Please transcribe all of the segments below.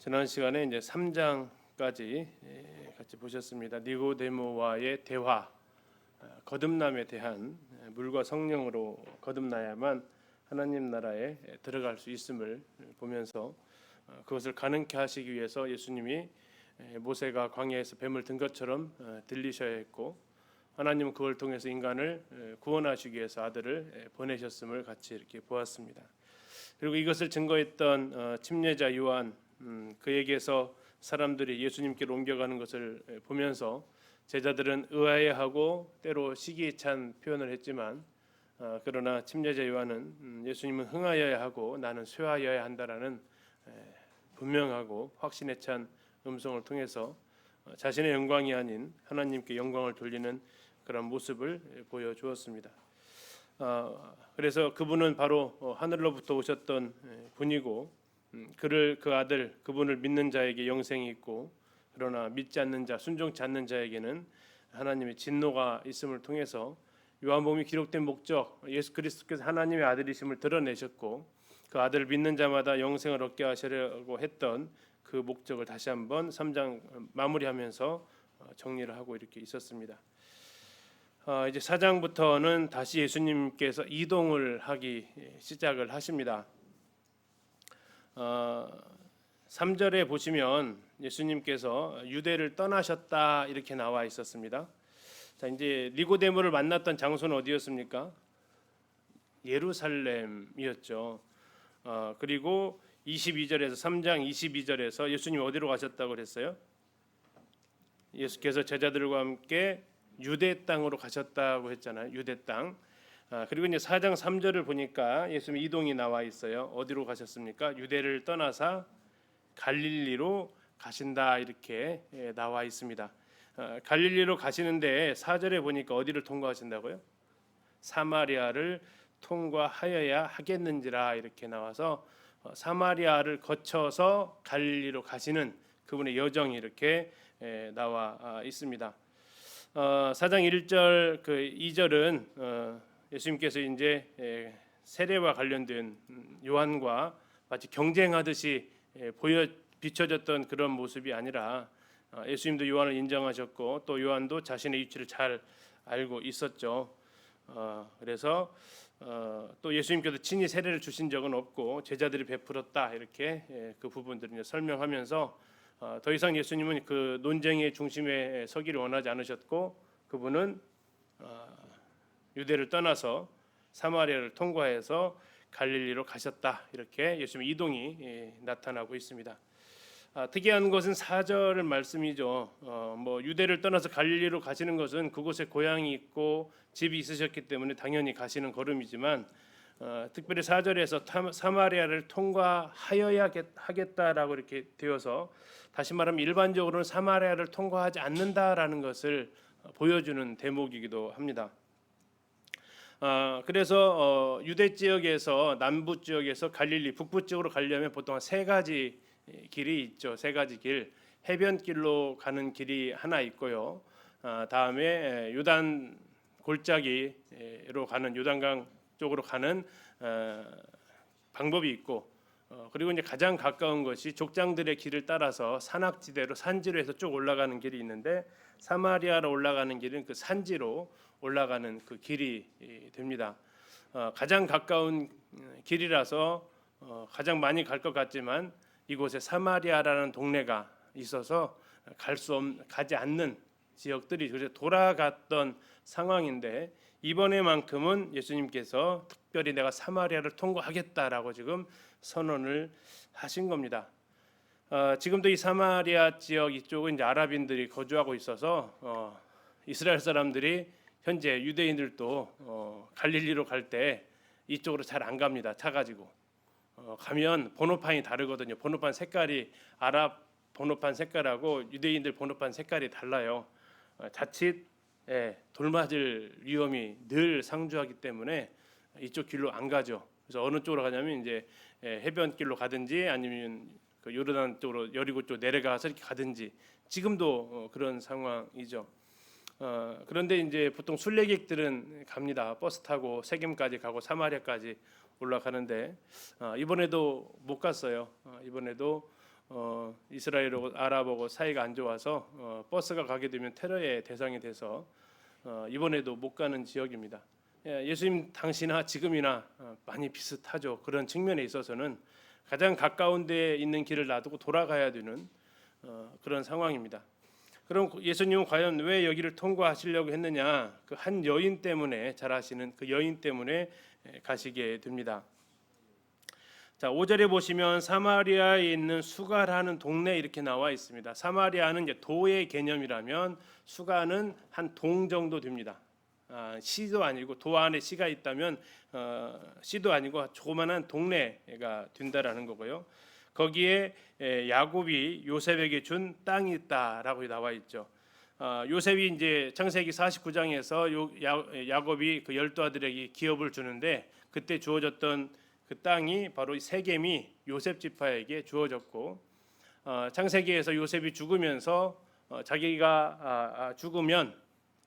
지난 시간에 이제 3장까지 같이 보셨습니다. 니고데모와의 대화, 거듭남에 대한 물과 성령으로 거듭나야만 하나님 나라에 들어갈 수 있음을 보면서 그것을 가능케 하시기 위해서 예수님이 모세가 광야에서 뱀을 든 것처럼 들리셔야 했고, 하나님은 그걸 통해서 인간을 구원하시기 위해서 아들을 보내셨음을 같이 이렇게 보았습니다. 그리고 이것을 증거했던 침례자 요한, 그에게서 사람들이 예수님께로 옮겨가는 것을 보면서 제자들은 의아해하고 때로 시기에 찬 표현을 했지만, 그러나 침례자 요한은 예수님은 흥하여야 하고 나는 쇠하여야 한다라는 분명하고 확신에 찬 음성을 통해서 자신의 영광이 아닌 하나님께 영광을 돌리는 그런 모습을 보여주었습니다. 그래서 그분은 바로 하늘로부터 오셨던 분이고, 그 아들, 그분을 믿는 자에게 영생이 있고, 그러나 믿지 않는 자, 순종치 않는 자에게는 하나님의 진노가 있음을 통해서 요한복음이 기록된 목적, 예수 그리스도께서 하나님의 아들이심을 드러내셨고, 그 아들을 믿는 자마다 영생을 얻게 하시려고 했던 그 목적을 다시 한번 3장 마무리하면서 정리를 하고 이렇게 있었습니다. 이제 4장부터는 다시 예수님께서 이동을 하기 시작을 하십니다. 3절에 보시면 예수님께서 유대를 떠나셨다 이렇게 나와 있었습니다. 자, 이제 니고데모를 만났던 장소는 어디였습니까? 예루살렘이었죠. 그리고 22절에서 3장 22절에서 예수님 어디로 가셨다고 그랬어요? 예수께서 제자들과 함께 유대 땅으로 가셨다고 했잖아요. 유대 땅. 그리고 이제 4장 3절을 보니까 예수님 이동이 나와 있어요. 어디로 가셨습니까? 유대를 떠나사 갈릴리로 가신다 이렇게 나와 있습니다. 갈릴리로 가시는데 4절에 보니까 어디를 통과하신다고요? 사마리아를 통과하여야 하겠는지라 이렇게 나와서 사마리아를 거쳐서 갈릴리로 가시는 그분의 여정이 이렇게 나와 있습니다. 4장 1절 그 2절은 예수님께서 이제 세례와 관련된 요한과 마치 경쟁하듯이 비춰졌던 그런 모습이 아니라, 예수님도 요한을 인정하셨고 또 요한도 자신의 위치를 잘 알고 있었죠. 그래서 또 예수님께서 친히 세례를 주신 적은 없고 제자들이 베풀었다 이렇게 그 부분들을 이제 설명하면서 더 이상 예수님은 그 논쟁의 중심에 서기를 원하지 않으셨고, 그분은 유대를 떠나서 사마리아를 통과해서 갈릴리로 가셨다 이렇게 예수님의 이동이 나타나고 있습니다. 특이한 것은 4절 말씀이죠. 뭐 유대를 떠나서 갈릴리로 가시는 것은 그곳에 고향이 있고 집이 있으셨기 때문에 당연히 가시는 걸음이지만, 특별히 4절에서 사마리아를 통과하여야 하겠다라고 이렇게 되어서, 다시 말하면 일반적으로는 사마리아를 통과하지 않는다라는 것을 보여주는 대목이기도 합니다. 그래서 유대 지역에서 남부 지역에서 갈릴리 북부 쪽으로 가려면 보통 세 가지 길이 있죠. 세 가지 길, 해변길로 가는 길이 하나 있고요. 다음에 요단 골짜기로 가는, 요단강 쪽으로 가는 방법이 있고, 그리고 이제 가장 가까운 것이 족장들의 길을 따라서 산악지대로 산지로 해서 쭉 올라가는 길이 있는데, 사마리아로 올라가는 길은 그 산지로 올라가는 그 길이 됩니다. 가장 가까운 길이라서 가장 많이 갈 것 같지만 이곳에 사마리아라는 동네가 있어서 가지 않는 지역들이 그래서 돌아갔던 상황인데, 이번에만큼은 예수님께서 특별히 내가 사마리아를 통과하겠다라고 지금 선언을 하신 겁니다. 지금도 이 사마리아 지역 이쪽은 이제 아랍인들이 거주하고 있어서 이스라엘 사람들이 현재 유대인들도 갈릴리로 갈 때 이쪽으로 잘 안 갑니다. 차 가지고 가면 번호판이 다르거든요. 번호판 색깔이 아랍 번호판 색깔하고 유대인들 번호판 색깔이 달라요. 자칫 돌 맞을 위험이 늘 상주하기 때문에 이쪽 길로 안 가죠. 그래서 어느 쪽으로 가냐면 이제 해변길로 가든지 아니면 그 요르단 쪽으로 여리고 쪽 내려가서 이렇게 가든지, 지금도 그런 상황이죠. 그런데 이제 보통 순례객들은 갑니다. 버스 타고 세겜까지 가고 사마리아까지 올라가는데 이번에도 못 갔어요. 이번에도 이스라엘하고 아랍하고 사이가 안 좋아서 버스가 가게 되면 테러의 대상이 돼서 이번에도 못 가는 지역입니다. 예수님 당시나 지금이나 많이 비슷하죠. 그런 측면에 있어서는 가장 가까운 데에 있는 길을 놔두고 돌아가야 되는 그런 상황입니다. 그럼 예수님은 과연 왜 여기를 통과하시려고 했느냐? 그 한 여인 때문에, 잘 아시는 그 여인 때문에 가시게 됩니다. 자, 5절에 보시면 사마리아에 있는 수가라는 동네 이렇게 나와 있습니다. 사마리아는 이제 도의 개념이라면 수가는 한 동 정도 됩니다. 시도 아니고 도 안에 시가 있다면 시도 아니고 조그만한 동네가 된다라는 거고요. 거기에 야곱이 요셉에게 준 땅이 있다라고 나와 있죠. 요셉이 이제 창세기 49장에서 야곱이 그 12아들에게 기업을 주는데 그때 주어졌던 그 땅이 바로 세겜이 요셉 지파에게 주어졌고, 창세기에서 요셉이 죽으면서 자기가 죽으면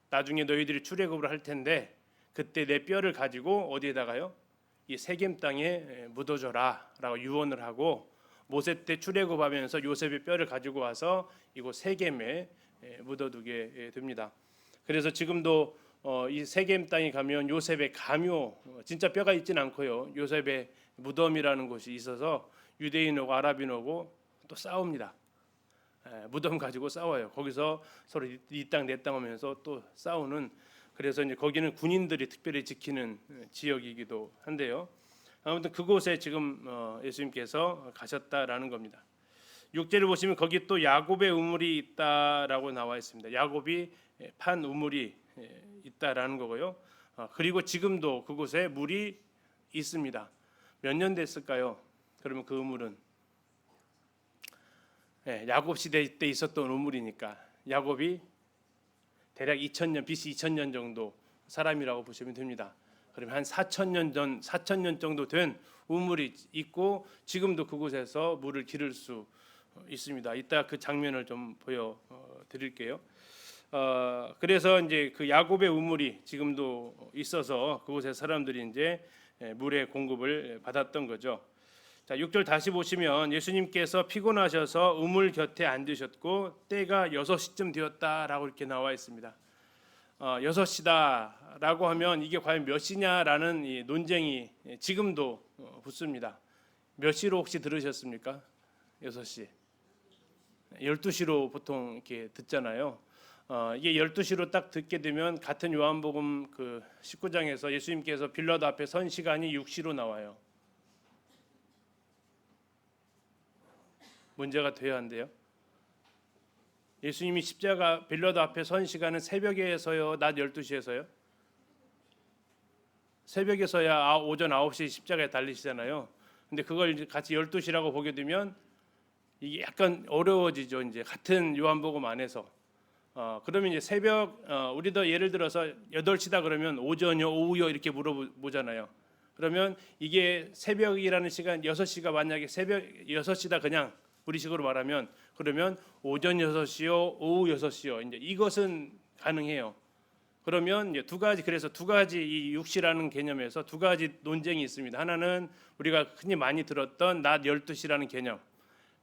나중에 너희들이 출애굽을 할 텐데 그때 내 뼈를 가지고 어디에다가요? 이 세겜 땅에 묻어줘라라고 유언을 하고 모세 때 출애굽하면서 요셉의 뼈를 가지고 와서 이곳 세겜에 묻어두게 됩니다. 그래서 지금도 이 세겜 땅에 가면 요셉의 가묘, 진짜 뼈가 있진 않고요. 요셉의 무덤이라는 곳이 있어서 유대인하고 아랍인하고 또 싸웁니다. 무덤 가지고 싸워요. 거기서 서로 이 땅 내 땅 하면서 또 싸우는, 그래서 이제 거기는 군인들이 특별히 지키는 지역이기도 한데요. 아무튼 그곳에 지금 예수님께서 가셨다라는 겁니다. 6절을 보시면 거기 또 야곱의 우물이 있다라고 나와 있습니다. 야곱이 판 우물이 있다라는 거고요. 그리고 지금도 그곳에 물이 있습니다. 몇 년 됐을까요? 그러면 그 우물은 야곱 시대 때 있었던 우물이니까 야곱이 대략 2000년 BC 2000년 정도 사람이라고 보시면 됩니다. 그러면 한 4000년 정도 된 우물이 있고 지금도 그곳에서 물을 기를 수 있습니다. 이따 그 장면을 좀 보여 드릴게요. 그래서 이제 그 야곱의 우물이 지금도 있어서 그곳에 사람들이 이제 물의 공급을 받았던 거죠. 자, 6절 다시 보시면 예수님께서 피곤하셔서 우물 곁에 앉으셨고 때가 6시쯤 되었다라고 이렇게 나와 있습니다. 6시다라고 하면 이게 과연 몇 시냐라는 이 논쟁이 지금도 붙습니다. 몇 시로 혹시 들으셨습니까? 6시. 12시로 보통 이렇게 듣잖아요. 이게 12시로 딱 듣게 되면 같은 요한복음 그 19장에서 예수님께서 빌라도 앞에 선 시간이 6시로 나와요. 문제가 돼야 한대요. 예수님이 십자가 빌라도 앞에 선 시간은 새벽에서요, 낮 12시에서요? 새벽에서야 오전 9시 십자가에 달리시잖아요. 근데 그걸 이제 같이 12시라고 보게 되면 이게 약간 어려워지죠. 이제 같은 요한복음 안에서. 그러면 이제 새벽 우리도 예를 들어서 8시다 그러면 오전이요, 오후요 이렇게 물어보잖아요. 그러면 이게 새벽이라는 시간 6시가 만약에 새벽 6시다 그냥 우리식으로 말하면 그러면 오전 6시요, 오후 6시요. 이제 이것은 가능해요. 그러면 이제 그래서 두 가지 이 육시라는 개념에서 두 가지 논쟁이 있습니다. 하나는 우리가 흔히 많이 들었던 낮 12시라는 개념.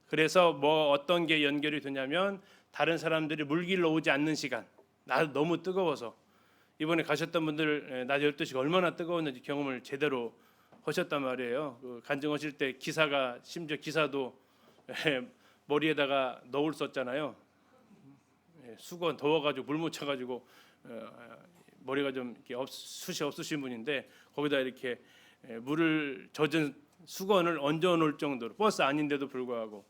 그래서 뭐 어떤 게 연결이 되냐면 다른 사람들이 물길로 오지 않는 시간. 나 너무 뜨거워서. 이번에 가셨던 분들 낮 12시가 얼마나 뜨거웠는지 경험을 제대로 하셨단 말이에요. 그 간증하실 때 심지어 기사도 머리에다가 너울 썼잖아요. 수건 더워가지고 물 묻혀가지고 머리가 좀 이렇게 숱이 없으신 분인데 거기다 이렇게 물을 젖은 수건을 얹어 놓을 정도로 버스 아닌데도 불구하고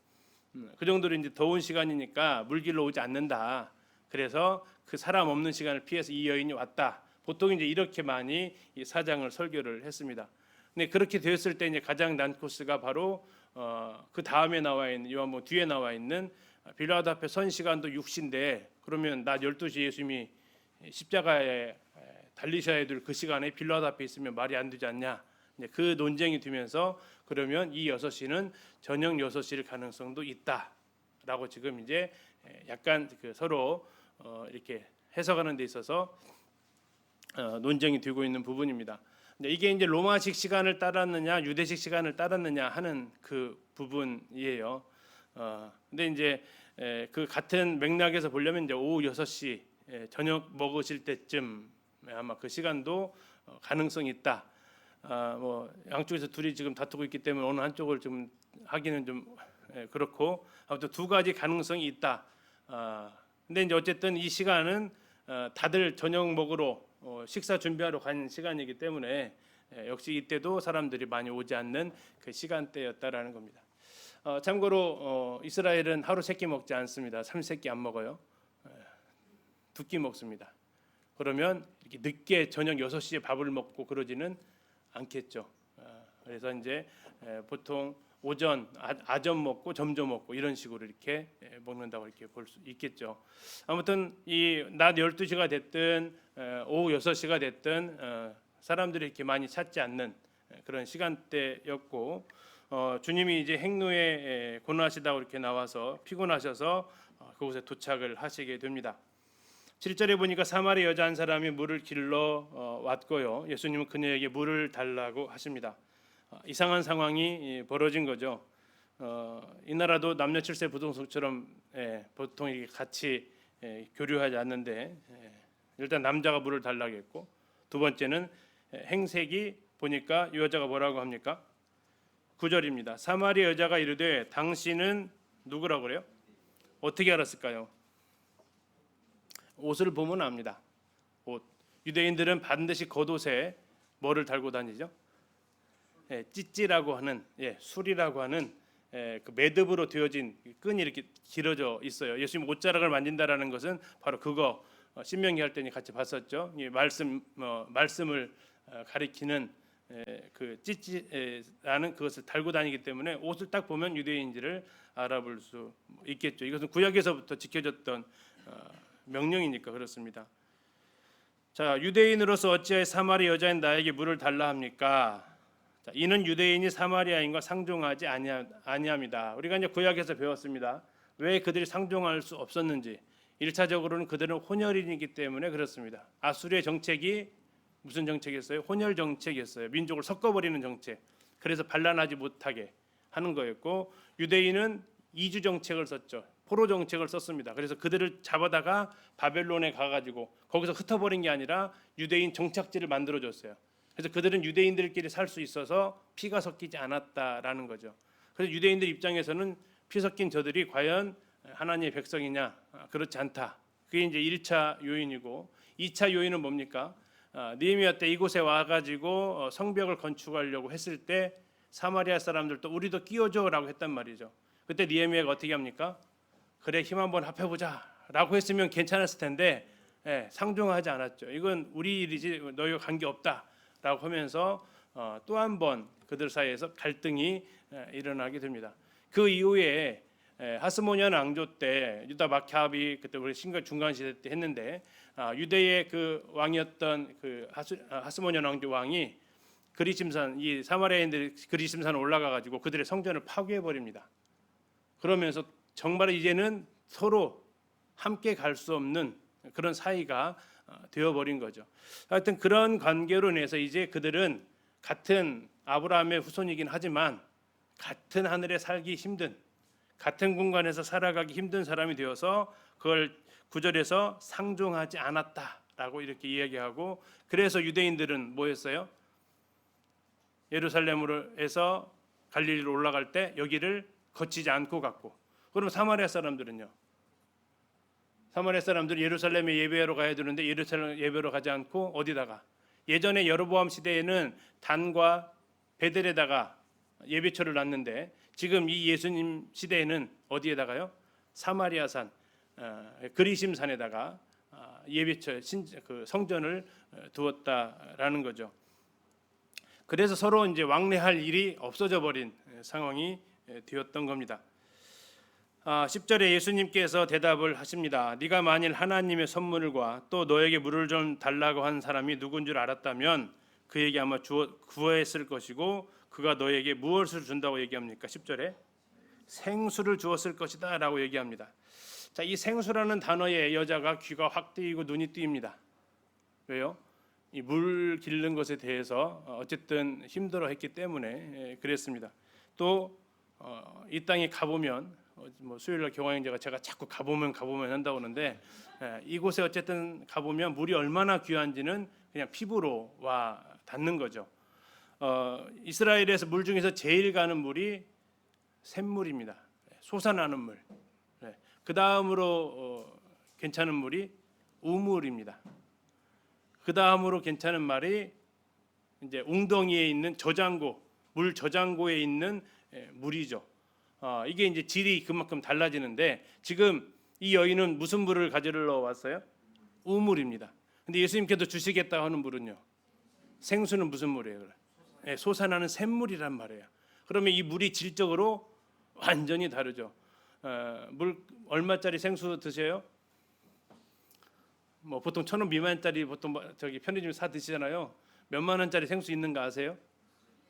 그 정도로 이제 더운 시간이니까 물길로 오지 않는다. 그래서 그 사람 없는 시간을 피해서 이 여인이 왔다. 보통 이제 이렇게 많이 이 사장을 설교를 했습니다. 근데 그렇게 되었을 때 이제 가장 난 코스가 바로 그 다음에 나와 있는 요한복음 뒤에 나와 있는 빌라도 앞에 선 시간도 6시인데 그러면 낮 12시 예수님이 십자가에 달리셔야 될 그 시간에 빌라도 앞에 있으면 말이 안 되지 않냐. 그 논쟁이 되면서 그러면 이 6시는 저녁 6시일 가능성도 있다라고 지금 이제 약간 그 서로 이렇게 해석하는 데 있어서 논쟁이 되고 있는 부분입니다. 이게 이제 로마식 시간을 따랐느냐 유대식 시간을 따랐느냐 하는 그 부분이에요. 근데 이제 그 같은 맥락에서 보려면 이제 오후 6시 저녁 먹으실 때쯤 아마 그 시간도 가능성이 있다. 뭐 양쪽에서 둘이 지금 다투고 있기 때문에 어느 한쪽을 좀 하기는 좀 그렇고 아무튼 두 가지 가능성이 있다. 근데 이제 어쨌든 이 시간은 다들 저녁 먹으러 식사 준비하러 간 시간이기 때문에 역시 이때도 사람들이 많이 오지 않는 그 시간대였다라는 겁니다. 참고로 이스라엘은 하루 세 끼 먹지 않습니다. 삼시세끼 안 먹어요. 두 끼 먹습니다. 그러면 이렇게 늦게 저녁 6시에 밥을 먹고 그러지는 않겠죠. 그래서 이제 보통 오전 아점 먹고 점점 먹고 이런 식으로 이렇게 먹는다고 이렇게 볼 수 있겠죠. 아무튼 이 낮 12시가 됐든 오후 6시가 됐든 사람들이 이렇게 많이 찾지 않는 그런 시간대였고 주님이 이제 행로에 고난하시다고 이렇게 나와서 피곤하셔서 그곳에 도착을 하시게 됩니다. 7절에 보니까 사마리 여자 한 사람이 물을 길러 왔고요. 예수님은 그녀에게 물을 달라고 하십니다. 이상한 상황이 벌어진 거죠. 이 나라도 남녀 7세 부동석처럼 보통 이렇게 같이 교류하지 않는데 일단 남자가 물을 달라고 했고 두 번째는 행색이 보니까 이 여자가 뭐라고 합니까? 9절입니다. 사마리 여자가 이르되 당신은 누구라고 그래요? 어떻게 알았을까요? 옷을 보면 압니다. 옷. 유대인들은 반드시 겉옷에 뭐를 달고 다니죠? 찌찌라고 하는 술이라고 하는 그 매듭으로 되어진 끈이 이렇게 길어져 있어요. 예수님 옷자락을 만진다라는 것은 바로 그거 신명기 할 때니 같이 봤었죠. 이 말씀을 가리키는 그 찌찌라는 그것을 달고 다니기 때문에 옷을 딱 보면 유대인인지를 알아볼 수 있겠죠. 이것은 구약에서부터 지켜졌던 명령이니까 그렇습니다. 자, 유대인으로서 어찌하여 사마리 여자인 나에게 물을 달라 합니까? 자, 이는 유대인이 사마리아인과 상종하지 아니함이다. 우리가 이제 구약에서 배웠습니다. 왜 그들이 상종할 수 없었는지. 1차적으로는 그들은 혼혈인이기 때문에 그렇습니다. 아수르의 정책이 무슨 정책이었어요? 혼혈 정책이었어요. 민족을 섞어버리는 정책. 그래서 반란하지 못하게 하는 거였고 유대인은 이주 정책을 썼죠. 포로 정책을 썼습니다. 그래서 그들을 잡아다가 바벨론에 가가지고 거기서 흩어버린 게 아니라 유대인 정착지를 만들어줬어요. 그래서 그들은 유대인들끼리 살 수 있어서 피가 섞이지 않았다라는 거죠. 그래서 유대인들 입장에서는 피 섞인 저들이 과연 하나님의 백성이냐? 그렇지 않다. 그게 이제 1차 요인이고 2차 요인은 뭡니까? 느헤미야 때 이곳에 와가지고 성벽을 건축하려고 했을 때 사마리아 사람들도 우리도 끼워줘라고 했단 말이죠. 그때 느헤미야가 어떻게 합니까? 그래 힘 한번 합해보자라고 했으면 괜찮았을 텐데 상종하지 않았죠. 이건 우리 일이지 너희와 관계 없다라고 하면서 또 한 번 그들 사이에서 갈등이 일어나게 됩니다. 그 이후에 하스모니안 왕조 때 유다 마캬비 그때 우리 신과 중간 시대 때 했는데 유대의 그 왕이었던 그 하스모니안 왕조 왕이 그리심산 이 사마리아인들이 그리심산에 올라가 가지고 그들의 성전을 파괴해 버립니다. 그러면서 정말 이제는 서로 함께 갈 수 없는 그런 사이가 되어 버린 거죠. 하여튼 그런 관계로 인해서 이제 그들은 같은 아브라함의 후손이긴 하지만 같은 하늘에 살기 힘든 같은 공간에서 살아가기 힘든 사람이 되어서 그걸 9절에서 상종하지 않았다라고 이렇게 이야기하고 그래서 유대인들은 뭐였어요? 예루살렘으로해서 갈릴리로 올라갈 때 여기를 거치지 않고 갔고 그럼 사마리아 사람들은요? 사마리아 사람들은 예루살렘에 예배하러 가야 되는데 예루살렘 예배로 가지 않고 어디다가 예전에 여로보암 시대에는 단과 베델에다가 예배처를 놨는데 지금 이 예수님 시대에는 어디에다가요? 사마리아산 그리심산에다가 예배처 그 성전을 두었다라는 거죠. 그래서 서로 이제 왕래할 일이 없어져 버린 상황이 되었던 겁니다. 10절에 예수님께서 대답을 하십니다. 네가 만일 하나님의 선물과 또 너에게 물을 좀 달라고 한 사람이 누군 줄 알았다면 그에게 아마 구했을 것이고 그가 너에게 무엇을 준다고 얘기합니까? 10절에 생수를 주었을 것이다 라고 얘기합니다. 자, 이 생수라는 단어에 여자가 귀가 확 뜨이고 눈이 뜨입니다. 왜요? 이 물 기르는 것에 대해서 어쨌든 힘들어했기 때문에 그랬습니다. 또 이 땅에 가보면 뭐 수요일날 경화형제가 제가 자꾸 가보면 한다고 하는데 이곳에 어쨌든 가보면 물이 얼마나 귀한지는 그냥 피부로 와 닿는 거죠. 이스라엘에서 물 중에서 제일 가는 물이 샘물입니다. 솟아나는 물. 그 다음으로 괜찮은 물이 우물입니다. 그 다음으로 괜찮은 말이 이제 웅덩이에 있는 저장고, 물 저장고에 있는 물이죠. 이게 이제 질이 그만큼 달라지는데 지금 이 여인은 무슨 물을 가지러 왔어요? 우물입니다. 근데 예수님께서 주시겠다 하는 물은요. 생수는 무슨 물이에요? 솟아나는 샘물이란 말이에요. 그러면 이 물이 질적으로 완전히 다르죠. 물 얼마짜리 생수 드세요? 뭐 보통 1,000원 미만짜리 보통 저기 편의점 사 드시잖아요. 몇만 원짜리 생수 있는 거 아세요?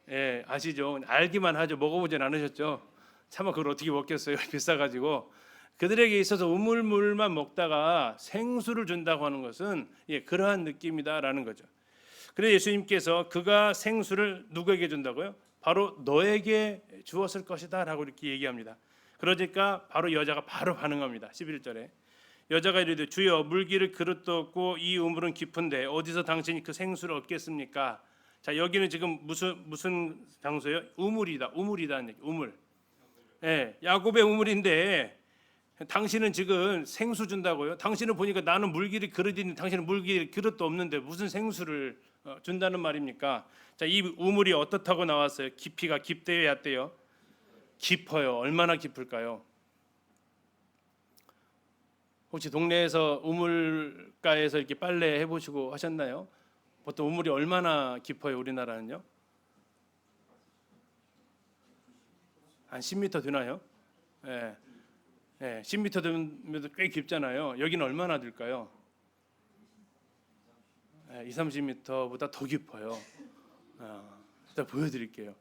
예, 아시죠? 알기만 하죠. 먹어보진 않으셨죠? 차마 그걸 어떻게 먹겠어요? 비싸가지고. 그들에게 있어서 우물물만 먹다가 생수를 준다고 하는 것은 그러한 느낌이다라는 거죠. 그래서 예수님께서 그가 생수를 누구에게 준다고요? 바로 너에게 주었을 것이다라고 이렇게 얘기합니다. 그러니까 바로 여자가 바로 반응합니다. 11절에 여자가 이르되 주여 물기를 그릇도 없고 이 우물은 깊은데 어디서 당신이 그 생수를 얻겠습니까? 자, 여기는 지금 무슨 장소예요? 우물이다는 얘기. 우물. 야곱의 우물인데 당신은 지금 생수 준다고요? 당신은 보니까 나는 물기를 그릇이니 당신은 물기를 그릇도 없는데 무슨 생수를 준다는 말입니까? 자, 이 우물이 어떻다고 나왔어요? 깊이가 깊대요, 얕대요? 깊어요. 얼마나 깊을까요? 혹시 동네에서 우물가에서 이렇게 빨래 해보시고 하셨나요? 보통 우물이 얼마나 깊어요? 우리나라는요? 한 10m 되나요? 10m 되면 꽤 깊잖아요. 여기는 얼마나 될까요? 20-30m보다 더 깊어요. 일단 보여드릴게요.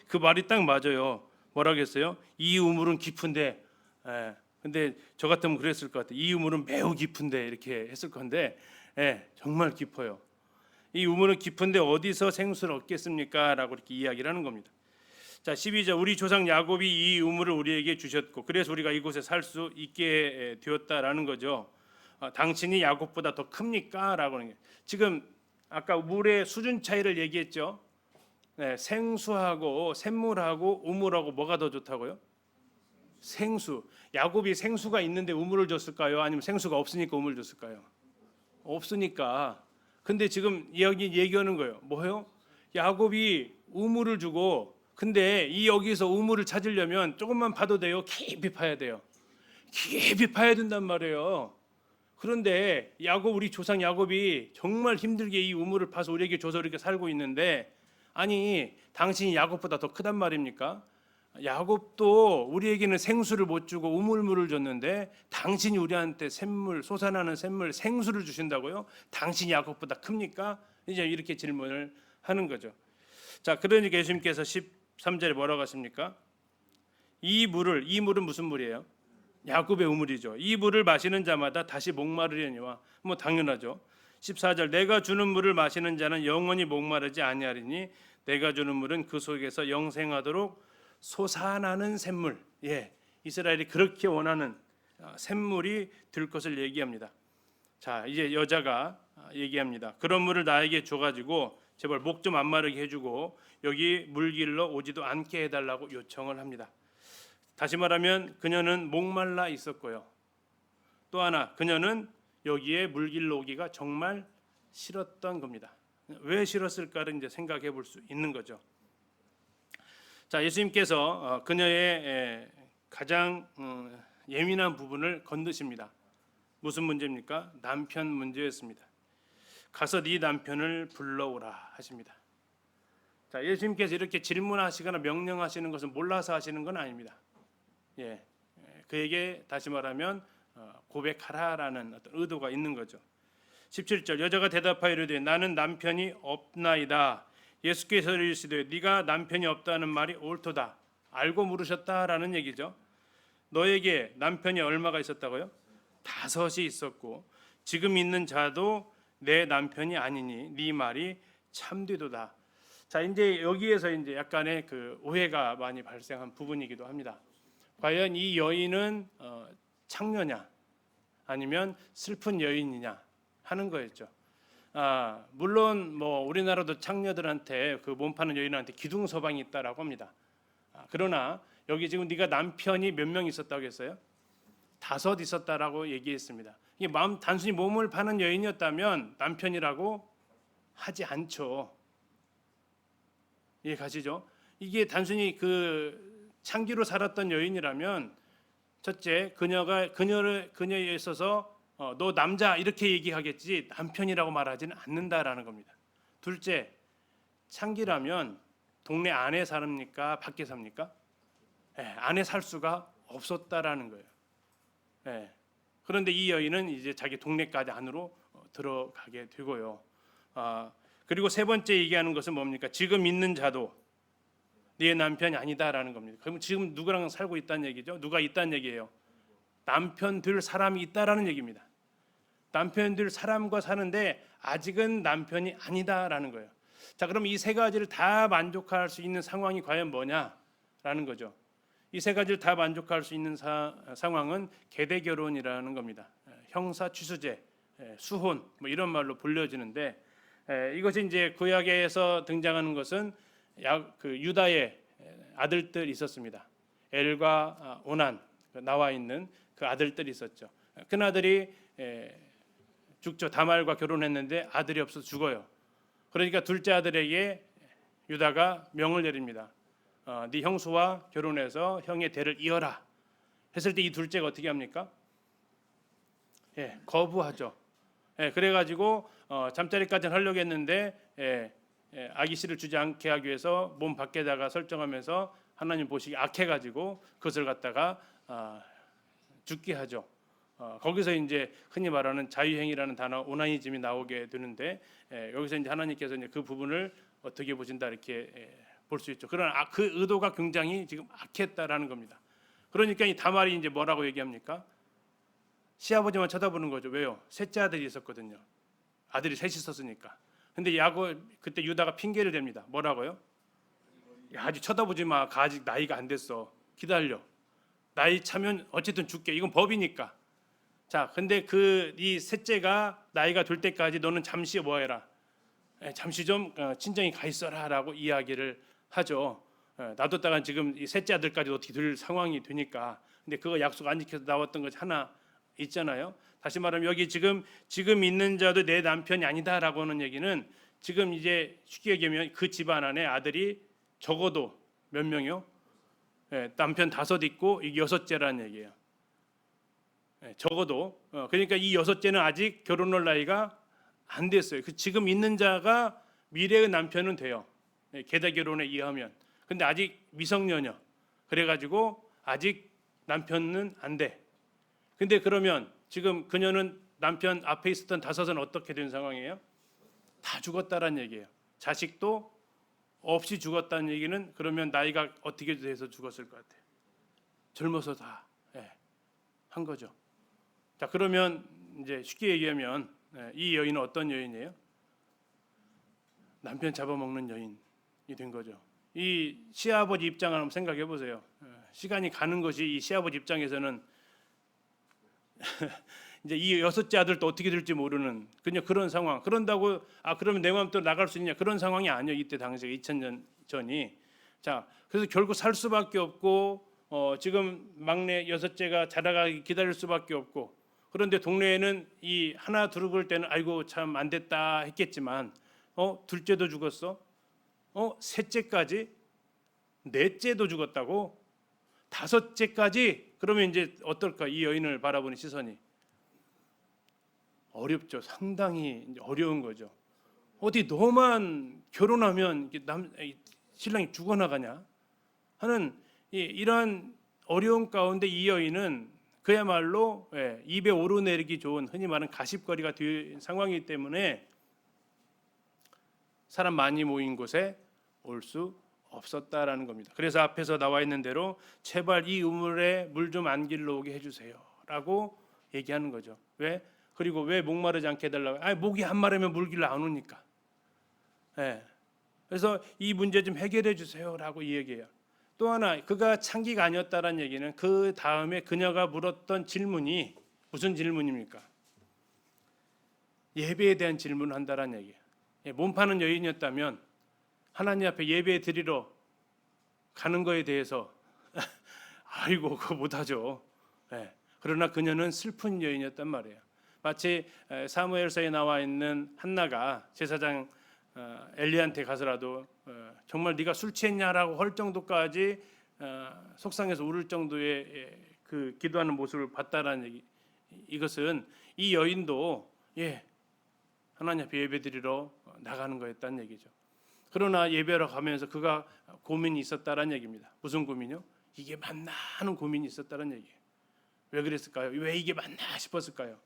그 말이 딱 맞아요. 뭐라겠어요? 이 우물은 깊은데, 근데 저 같으면 그랬을 것 같아요. 이 우물은 매우 깊은데 이렇게 했을 건데, 정말 깊어요. 이 우물은 깊은데 어디서 생수를 얻겠습니까? 라고 이렇게 이야기를 하는 겁니다. 자, 12절 우리 조상 야곱이 이 우물을 우리에게 주셨고 그래서 우리가 이곳에 살 수 있게 되었다라는 거죠. 당신이 야곱보다 더 큽니까? 라고 하는 게 지금 아까 물의 수준 차이를 얘기했죠. 생수하고 샘물하고 우물하고 뭐가 더 좋다고요? 생수. 야곱이 생수가 있는데 우물을 줬을까요? 아니면 생수가 없으니까 우물을 줬을까요? 없으니까. 근데 지금 여기 얘기하는 거예요. 뭐예요? 야곱이 우물을 주고 근데 이 여기서 우물을 찾으려면 조금만 파도 돼요? 깊이 파야 돼요. 깊이 파야 된단 말이에요. 그런데 우리 조상 야곱이 정말 힘들게 이 우물을 파서 우리에게 줘서 이렇게 살고 있는데 아니 당신이 야곱보다 더 크단 말입니까? 야곱도 우리에게는 생수를 못 주고 우물물을 줬는데 당신이 우리한테 샘물, 솟아나는 샘물, 생수를 주신다고요? 당신이 야곱보다 큽니까? 이제 이렇게 질문을 하는 거죠. 자, 그러니까 예수님께서 13절에 뭐라고 하십니까? 이 물은 무슨 물이에요? 야곱의 우물이죠. 이 물을 마시는 자마다 다시 목마르려니와 뭐 당연하죠. 14절 내가 주는 물을 마시는 자는 영원히 목마르지 아니하리니 내가 주는 물은 그 속에서 영생하도록 솟아나는 샘물. 이스라엘이 그렇게 원하는 샘물이 될 것을 얘기합니다. 자, 이제 여자가 얘기합니다. 그런 물을 나에게 줘가지고 제발 목 좀 안 마르게 해주고 여기 물길로 오지도 않게 해달라고 요청을 합니다. 다시 말하면 그녀는 목말라 있었고요. 또 하나 그녀는 여기에 물길로 오기가 정말 싫었던 겁니다. 왜 싫었을까를 이제 생각해 볼 수 있는 거죠. 자, 예수님께서 그녀의 가장 예민한 부분을 건드십니다. 무슨 문제입니까? 남편 문제였습니다. 가서 네 남편을 불러오라 하십니다. 자, 예수님께서 이렇게 질문하시거나 명령하시는 것은 몰라서 하시는 건 아닙니다. 그에게 다시 말하면 고백하라라는 어떤 의도가 있는 거죠. 17절 여자가 대답하여 이르되 나는 남편이 없나이다. 예수께서 이르시되 네가 남편이 없다는 말이 옳도다. 알고 물으셨다라는 얘기죠. 너에게 남편이 얼마가 있었다고요? 5이 있었고 지금 있는 자도 내 남편이 아니니 네 말이 참되도다. 자, 이제 여기에서 이제 약간의 그 오해가 많이 발생한 부분이기도 합니다. 과연 이 여인은 창녀냐 아니면 슬픈 여인이냐 하는 거였죠. 물론 뭐 우리나라도 창녀들한테 그 몸 파는 여인한테 기둥 서방이 있다라고 합니다. 그러나 여기 지금 네가 남편이 몇 명 있었다고 했어요? 5 있었다라고 얘기했습니다. 이게 단순히 몸을 파는 여인이었다면 남편이라고 하지 않죠. 이해 가시죠? 이게 단순히 그 창기로 살았던 여인이라면 첫째, 그녀에 있어서 너 남자 이렇게 얘기하겠지 남편이라고 말하지는 않는다라는 겁니다. 둘째, 창기라면 동네 안에 삽니까? 밖에 삽니까? 안에 살 수가 없었다라는 거예요. 그런데 이 여인은 이제 자기 동네까지 안으로 들어가게 되고요. 그리고 세 번째 얘기하는 것은 뭡니까? 지금 있는 자도 네 남편이 아니다라는 겁니다. 그럼 지금 누구랑 살고 있다는 얘기죠? 누가 있다는 얘기예요? 남편 될 사람이 있다라는 얘기입니다. 남편 될 사람과 사는데 아직은 남편이 아니다라는 거예요. 자, 그럼 이 세 가지를 다 만족할 수 있는 상황이 과연 뭐냐라는 거죠. 이 세 가지를 다 만족할 수 있는 상황은 계대 결혼이라는 겁니다. 형사 취수제, 수혼 뭐 이런 말로 불려지는데 이것이 이제 구약에서 등장하는 것은 그 유다의 아들들이 있었습니다. 엘과 오난 나와 있는 그 아들들이 있었죠. 큰 아들이 죽죠. 다말과 결혼했는데 아들이 없어서 죽어요. 그러니까 둘째 아들에게 유다가 명을 내립니다. 네 형수와 결혼해서 형의 대를 이어라 했을 때 이 둘째가 어떻게 합니까? 거부하죠. 그래가지고 잠자리까지는 하려고 했는데 아기 씨를 주지 않게 하기 위해서 몸 밖에다가 설정하면서 하나님 보시기 악해가지고 그것을 갖다가 죽게 하죠. 거기서 이제 흔히 말하는 자유행위라는 단어 오나니즘이 나오게 되는데 여기서 이제 하나님께서 이제 그 부분을 어떻게 보신다 이렇게 볼 수 있죠. 그러나 그 의도가 굉장히 지금 악했다라는 겁니다. 그러니까 이 다말이 이제 뭐라고 얘기합니까? 시아버지만 쳐다보는 거죠. 왜요? 셋째 아들이 있었거든요. 아들이 셋이 있었으니까. 근데 그때 유다가 핑계를 댑니다. 뭐라고요? 야, 아직 쳐다보지 마. 아직 나이가 안 됐어. 기다려. 나이 차면 어쨌든 죽게. 이건 법이니까. 자, 근데 이 셋째가 나이가 될 때까지 너는 잠시 뭐 해라. 잠시 좀 친정에 가 있어라라고 이야기를 하죠. 놔뒀다간 지금 이 셋째 아들까지 어떻게 될 상황이 되니까. 근데 그거 약속 안 지켜서 나왔던 것이 하나 있잖아요. 다시 말하면 여기 지금 있는 자도 내 남편이 아니다라고 하는 얘기는 지금 이제 쉽게 얘기하면 그 집안 안에 아들이 적어도 몇 명이요? 남편 5 있고 이게 6째라는 얘기예요. 적어도 그러니까 이 6째는 아직 결혼할 나이가 안 됐어요. 지금 있는 자가 미래의 남편은 돼요. 계대 결혼에 의하면. 근데 아직 미성년이요. 그래가지고 아직 남편은 안 돼. 근데 그러면 지금 그녀는 남편 앞에 있었던 5은 어떻게 된 상황이에요? 다 죽었다라는 얘기예요. 자식도 없이 죽었다는 얘기는 그러면 나이가 어떻게 돼서 죽었을 것 같아요? 젊어서 다 한 거죠. 자, 그러면 이제 쉽게 얘기하면 이 여인은 어떤 여인이에요? 남편 잡아먹는 여인이 된 거죠. 이 시아버지 입장을 한번 생각해 보세요. 시간이 가는 것이 이 시아버지 입장에서는 이제 이 6째 아들도 어떻게 될지 모르는 그냥 그런 상황. 그런다고 그러면 내 마음대로 나갈 수 있냐? 그런 상황이 아니에요. 이때 당시에 2000년 전이. 자, 그래서 결국 살 수밖에 없고 지금 막내 6째가 자라가기 기다릴 수밖에 없고 그런데 동네에는 이 하나 두르글 때는 아이고 참 안 됐다 했겠지만 둘째도 죽었어. 셋째까지 넷째도 죽었다고 5째까지 그러면 이제 어떨까? 이 여인을 바라보는 시선이 어렵죠. 상당히 어려운 거죠. 어디 너만 결혼하면 신랑이 죽어나가냐 하는 이러한 어려운 가운데 이 여인은 그야말로 입에 오르내리기 좋은 흔히 말하는 가십거리가 된 상황이기 때문에 사람 많이 모인 곳에 올 수 없었다라는 겁니다. 그래서 앞에서 나와 있는 대로 제발 이 우물에 물 좀 안 길러오게 해주세요라고 얘기하는 거죠. 왜? 그리고 왜 목마르지 않게 해달라고? 목이 안 마르면 물 길러 안 오니까. 그래서 이 문제 좀 해결해 주세요라고 얘기해요. 또 하나 그가 창기가 아니었다라는 얘기는 그 다음에 그녀가 물었던 질문이 무슨 질문입니까? 예배에 대한 질문을 한다라는 얘기예요. 몸 파는 여인이었다면 하나님 앞에 예배 드리러 가는 거에 대해서 아이고 그거 못하죠. 그러나 그녀는 슬픈 여인이었단 말이에요. 마치 사무엘서에 나와 있는 한나가 제사장 엘리한테 가서라도 정말 네가 술 취했냐라고 할 정도까지 속상해서 울을 정도의 그 기도하는 모습을 봤다라는 얘기. 이것은 이 여인도 하나님 앞에 예배드리러 나가는 거였다는 얘기죠. 그러나 예배하러 가면서 그가 고민이 있었다라는 얘기입니다. 무슨 고민이요? 이게 맞나 하는 고민이 있었다는 얘기예요. 왜 그랬을까요? 왜 이게 맞나 싶었을까요?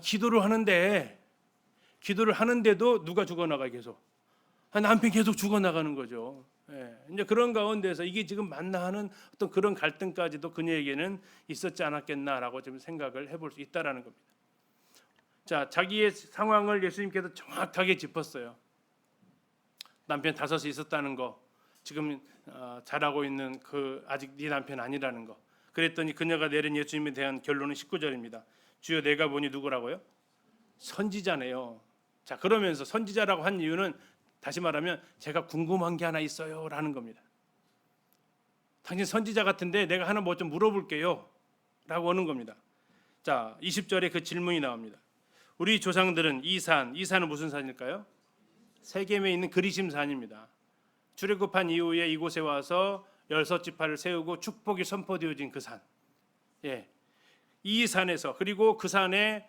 기도를 하는데도 누가 죽어나가 계속 남편 계속 죽어나가는 거죠. 이제 그런 가운데서 이게 지금 맞나 하는 어떤 그런 갈등까지도 그녀에게는 있었지 않았겠나라고 좀 생각을 해볼 수 있다라는 겁니다. 자, 자기의 상황을 예수님께서 정확하게 짚었어요. 남편 5이 있었다는 거, 지금 잘하고 있는 그 아직 네 남편 아니라는 거. 그랬더니 그녀가 내린 예수님에 대한 결론은 19절입니다. 주여 내가 보니 누구라고요? 선지자네요. 자, 그러면서 선지자라고 한 이유는 다시 말하면 제가 궁금한 게 하나 있어요라는 겁니다. 당신 선지자 같은데 내가 하나 뭐 좀 물어볼게요라고 하는 겁니다. 자, 20절에 그 질문이 나옵니다. 우리 조상들은 이 산은 무슨 산일까요? 세겜에 있는 그리심산입니다. 출애굽한 이후에 이곳에 와서 16지파를 세우고 축복이 선포되어진 그 산. 이 산에서 그리고 그 산에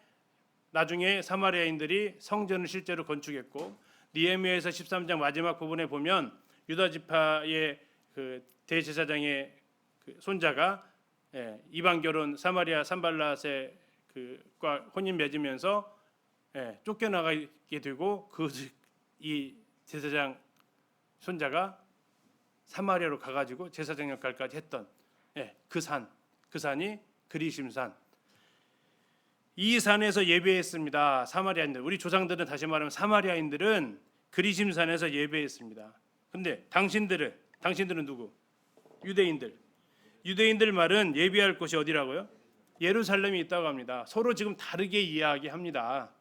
나중에 사마리아인들이 성전을 실제로 건축했고 느헤미야에서 13장 마지막 부분에 보면 유다 지파의 그 대제사장의 그 손자가 이방 결혼 사마리아 산발랏의 그과 혼인 맺으면서 쫓겨나가게 되고 이 제사장 손자가 사마리아로 가가지고 제사장 역할까지 했던 그 산이 그리심산. 이 산에서 예배했습니다. 사마리아인들, 우리 조상들은 다시 말하면 사마리아인들은 그리심산에서 예배했습니다. 근데 당신들은 누구? 유대인들 말은 예배할 곳이 어디라고요? 예루살렘이 있다고 합니다. 서로 지금 다르게 이야기합니다.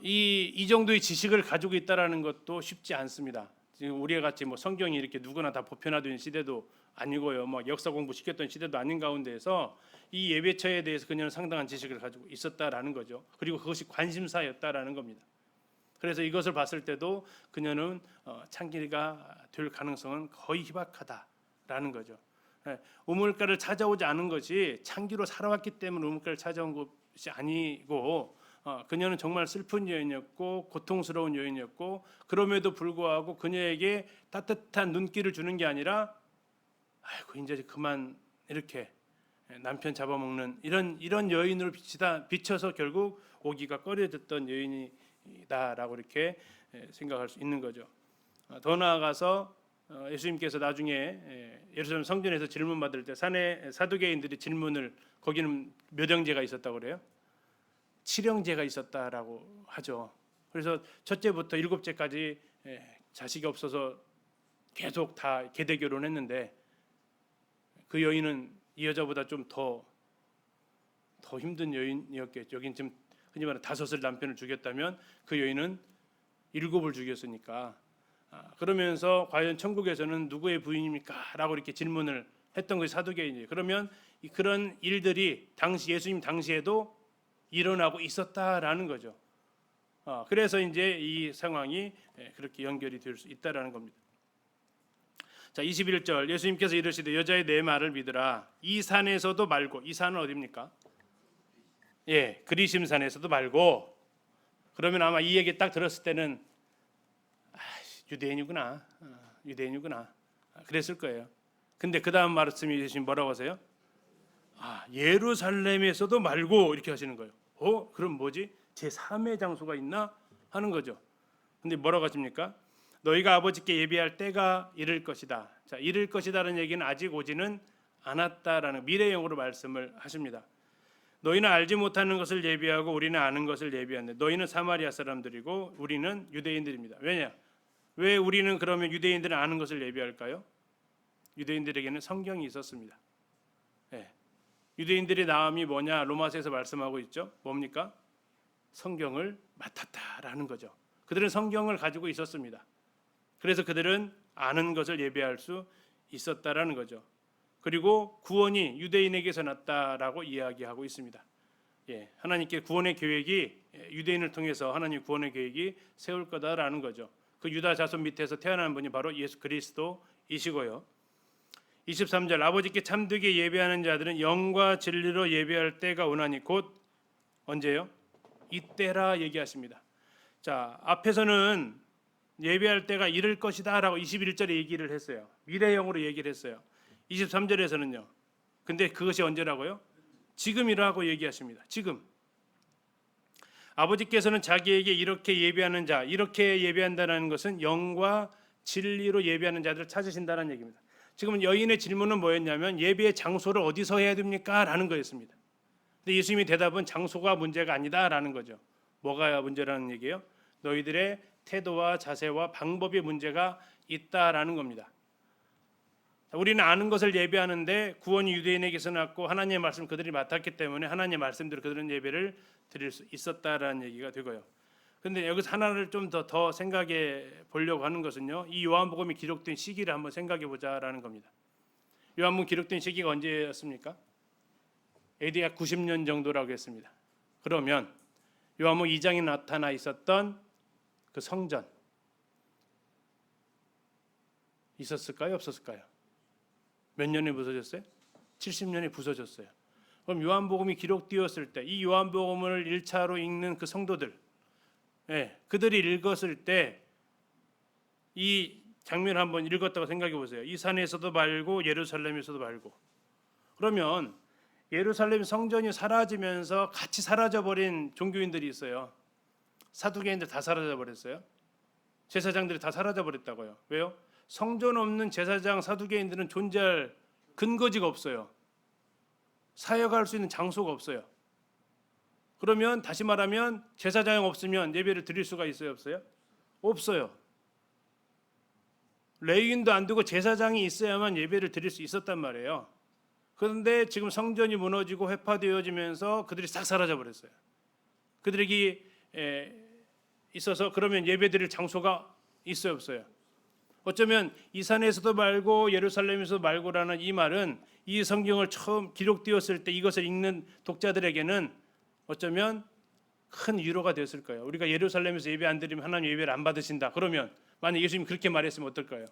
이 정도의 지식을 가지고 있다라는 것도 쉽지 않습니다. 지금 우리가 같이 뭐 성경이 이렇게 누구나 다 보편화된 시대도 아니고요, 막 역사 공부 시켰던 시대도 아닌 가운데에서 이 예배처에 대해서 그녀는 상당한 지식을 가지고 있었다라는 거죠. 그리고 그것이 관심사였다라는 겁니다. 그래서 이것을 봤을 때도 그녀는 창기가 될 가능성은 거의 희박하다라는 거죠. 우물가를 찾아오지 않은 것이 창기로 살아왔기 때문에 우물가를 찾아온 것이 아니고 그녀는 정말 슬픈 여인이었고 고통스러운 여인이었고 그럼에도 불구하고 그녀에게 따뜻한 눈길을 주는 게 아니라 아이고 이제 그만 이렇게 남편 잡아먹는 이런 여인으로 비춰서 결국 오기가 꺼려졌던 여인이다라고 이렇게 생각할 수 있는 거죠. 더 나아가서 예수님께서 나중에 예루살렘 성전에서 질문 받을 때 사두개인들이 질문을 거기는 몇 형제가 있었다고 그래요? 7형제가 있었다라고 하죠. 그래서 첫째부터 7째까지 자식이 없어서 계속 다 계대 결혼했는데 그 여인은 이 여자보다 좀 더 힘든 여인이었겠죠. 여긴 지금 흔히 말하는 5을 남편을 죽였다면 그 여인은 7을 죽였으니까 그러면서 과연 천국에서는 누구의 부인입니까? 라고 이렇게 질문을 했던 것이 사두개인이에요. 그러면 그런 일들이 예수님 당시에도 일어나고 있었다라는 거죠. 그래서 이제 이 상황이 그렇게 연결이 될 수 있다라는 겁니다. 자, 21절 예수님께서 이르시되 여자의 내 말을 믿으라. 이 산에서도 말고, 이 산은 어디입니까? 그리심산에서도 말고. 그러면 아마 이 얘기 딱 들었을 때는 유대인이구나 그랬을 거예요. 근데 그 다음 말씀이 예수님 뭐라고 하세요? 예루살렘에서도 말고 이렇게 하시는 거예요. 그럼 뭐지? 제3의 장소가 있나 하는 거죠. 근데 뭐라고 하십니까? 너희가 아버지께 예비할 때가 이를 것이다. 자, 이를 것이다라는 얘기는 아직 오지는 않았다라는 미래형으로 말씀을 하십니다. 너희는 알지 못하는 것을 예비하고 우리는 아는 것을 예비한다. 너희는 사마리아 사람들이고 우리는 유대인들입니다. 왜냐? 왜 우리는 그러면 유대인들은 아는 것을 예배할까요? 유대인들에게는 성경이 있었습니다. 예. 유대인들의 나음이 뭐냐? 로마서에서 말씀하고 있죠. 뭡니까? 성경을 맡았다라는 거죠. 그들은 성경을 가지고 있었습니다. 그래서 그들은 아는 것을 예배할 수 있었다라는 거죠. 그리고 구원이 유대인에게서 났다라고 이야기하고 있습니다. 예, 하나님께 구원의 계획이 유대인을 통해서 하나님 구원의 계획이 세울 거다라는 거죠. 그 유다 자손 밑에서 태어난 분이 바로 예수 그리스도이시고요. 23절 아버지께 참되게 예배하는 자들은 영과 진리로 예배할 때가 오나니 곧 언제요? 이때라 얘기하십니다. 자, 앞에서는 예배할 때가 이를 것이다라고 21절에 얘기를 했어요. 미래형으로 얘기를 했어요. 23절에서는요. 근데 그것이 언제라고요? 지금이라고 얘기하십니다. 지금. 아버지께서는 자기에게 이렇게 예배하는 자, 이렇게 예배한다는 것은 영과 진리로 예배하는 자들을 찾으신다는 얘기입니다. 지금 여인의 질문은 뭐였냐면 예배의 장소를 어디서 해야 됩니까? 라는 거였습니다. 근데 예수님의 대답은 장소가 문제가 아니다라는 거죠. 뭐가 문제라는 얘기예요? 너희들의 태도와 자세와 방법의 문제가 있다라는 겁니다. 우리는 아는 것을 예배하는데 구원이 유대인에게서 났고 하나님의 말씀 그들이 맡았기 때문에 하나님의 말씀대로 그들은 예배를 드릴 수 있었다라는 얘기가 되고요. 그런데 여기서 하나를 좀 더 생각해 보려고 하는 것은요. 이 요한복음이 기록된 시기를 한번 생각해 보자라는 겁니다. 요한복음 기록된 시기가 언제였습니까? AD 약 90년 정도라고 했습니다. 그러면 요한복음 2장에 나타나 있었던 그 성전 있었을까요? 없었을까요? 몇 년에 부서졌어요? 70년에 부서졌어요. 그럼 요한복음이 기록되었을 때 이 요한복음을 1차로 읽는 그 성도들 그들이 읽었을 때 이 장면을 한번 읽었다고 생각해 보세요. 이 산에서도 말고 예루살렘에서도 말고. 그러면 예루살렘 성전이 사라지면서 같이 사라져버린 종교인들이 있어요. 사두개인들 다 사라져버렸어요. 제사장들이 다 사라져버렸다고요. 왜요? 성전 없는 제사장 사두개인들은 존재할 근거지가 없어요. 사역할 수 있는 장소가 없어요. 그러면 다시 말하면 제사장이 없으면 예배를 드릴 수가 있어요? 없어요? 없어요. 레위인도 안 되고 제사장이 있어야만 예배를 드릴 수 있었단 말이에요. 그런데 지금 성전이 무너지고 회파되어지면서 그들이 싹 사라져버렸어요. 그들에게 있어서 그러면 예배 드릴 장소가 있어요? 없어요? 어쩌면 이 산에서도 말고 예루살렘에서도 말고라는 이 말은 이 성경을 처음 기록되었을 때 이것을 읽는 독자들에게는 어쩌면 큰 위로가 되었을 거예요. 우리가 예루살렘에서 예배 안 드리면 하나님 예배를 안 받으신다. 그러면 만약 예수님이 그렇게 말했으면 어떨까요?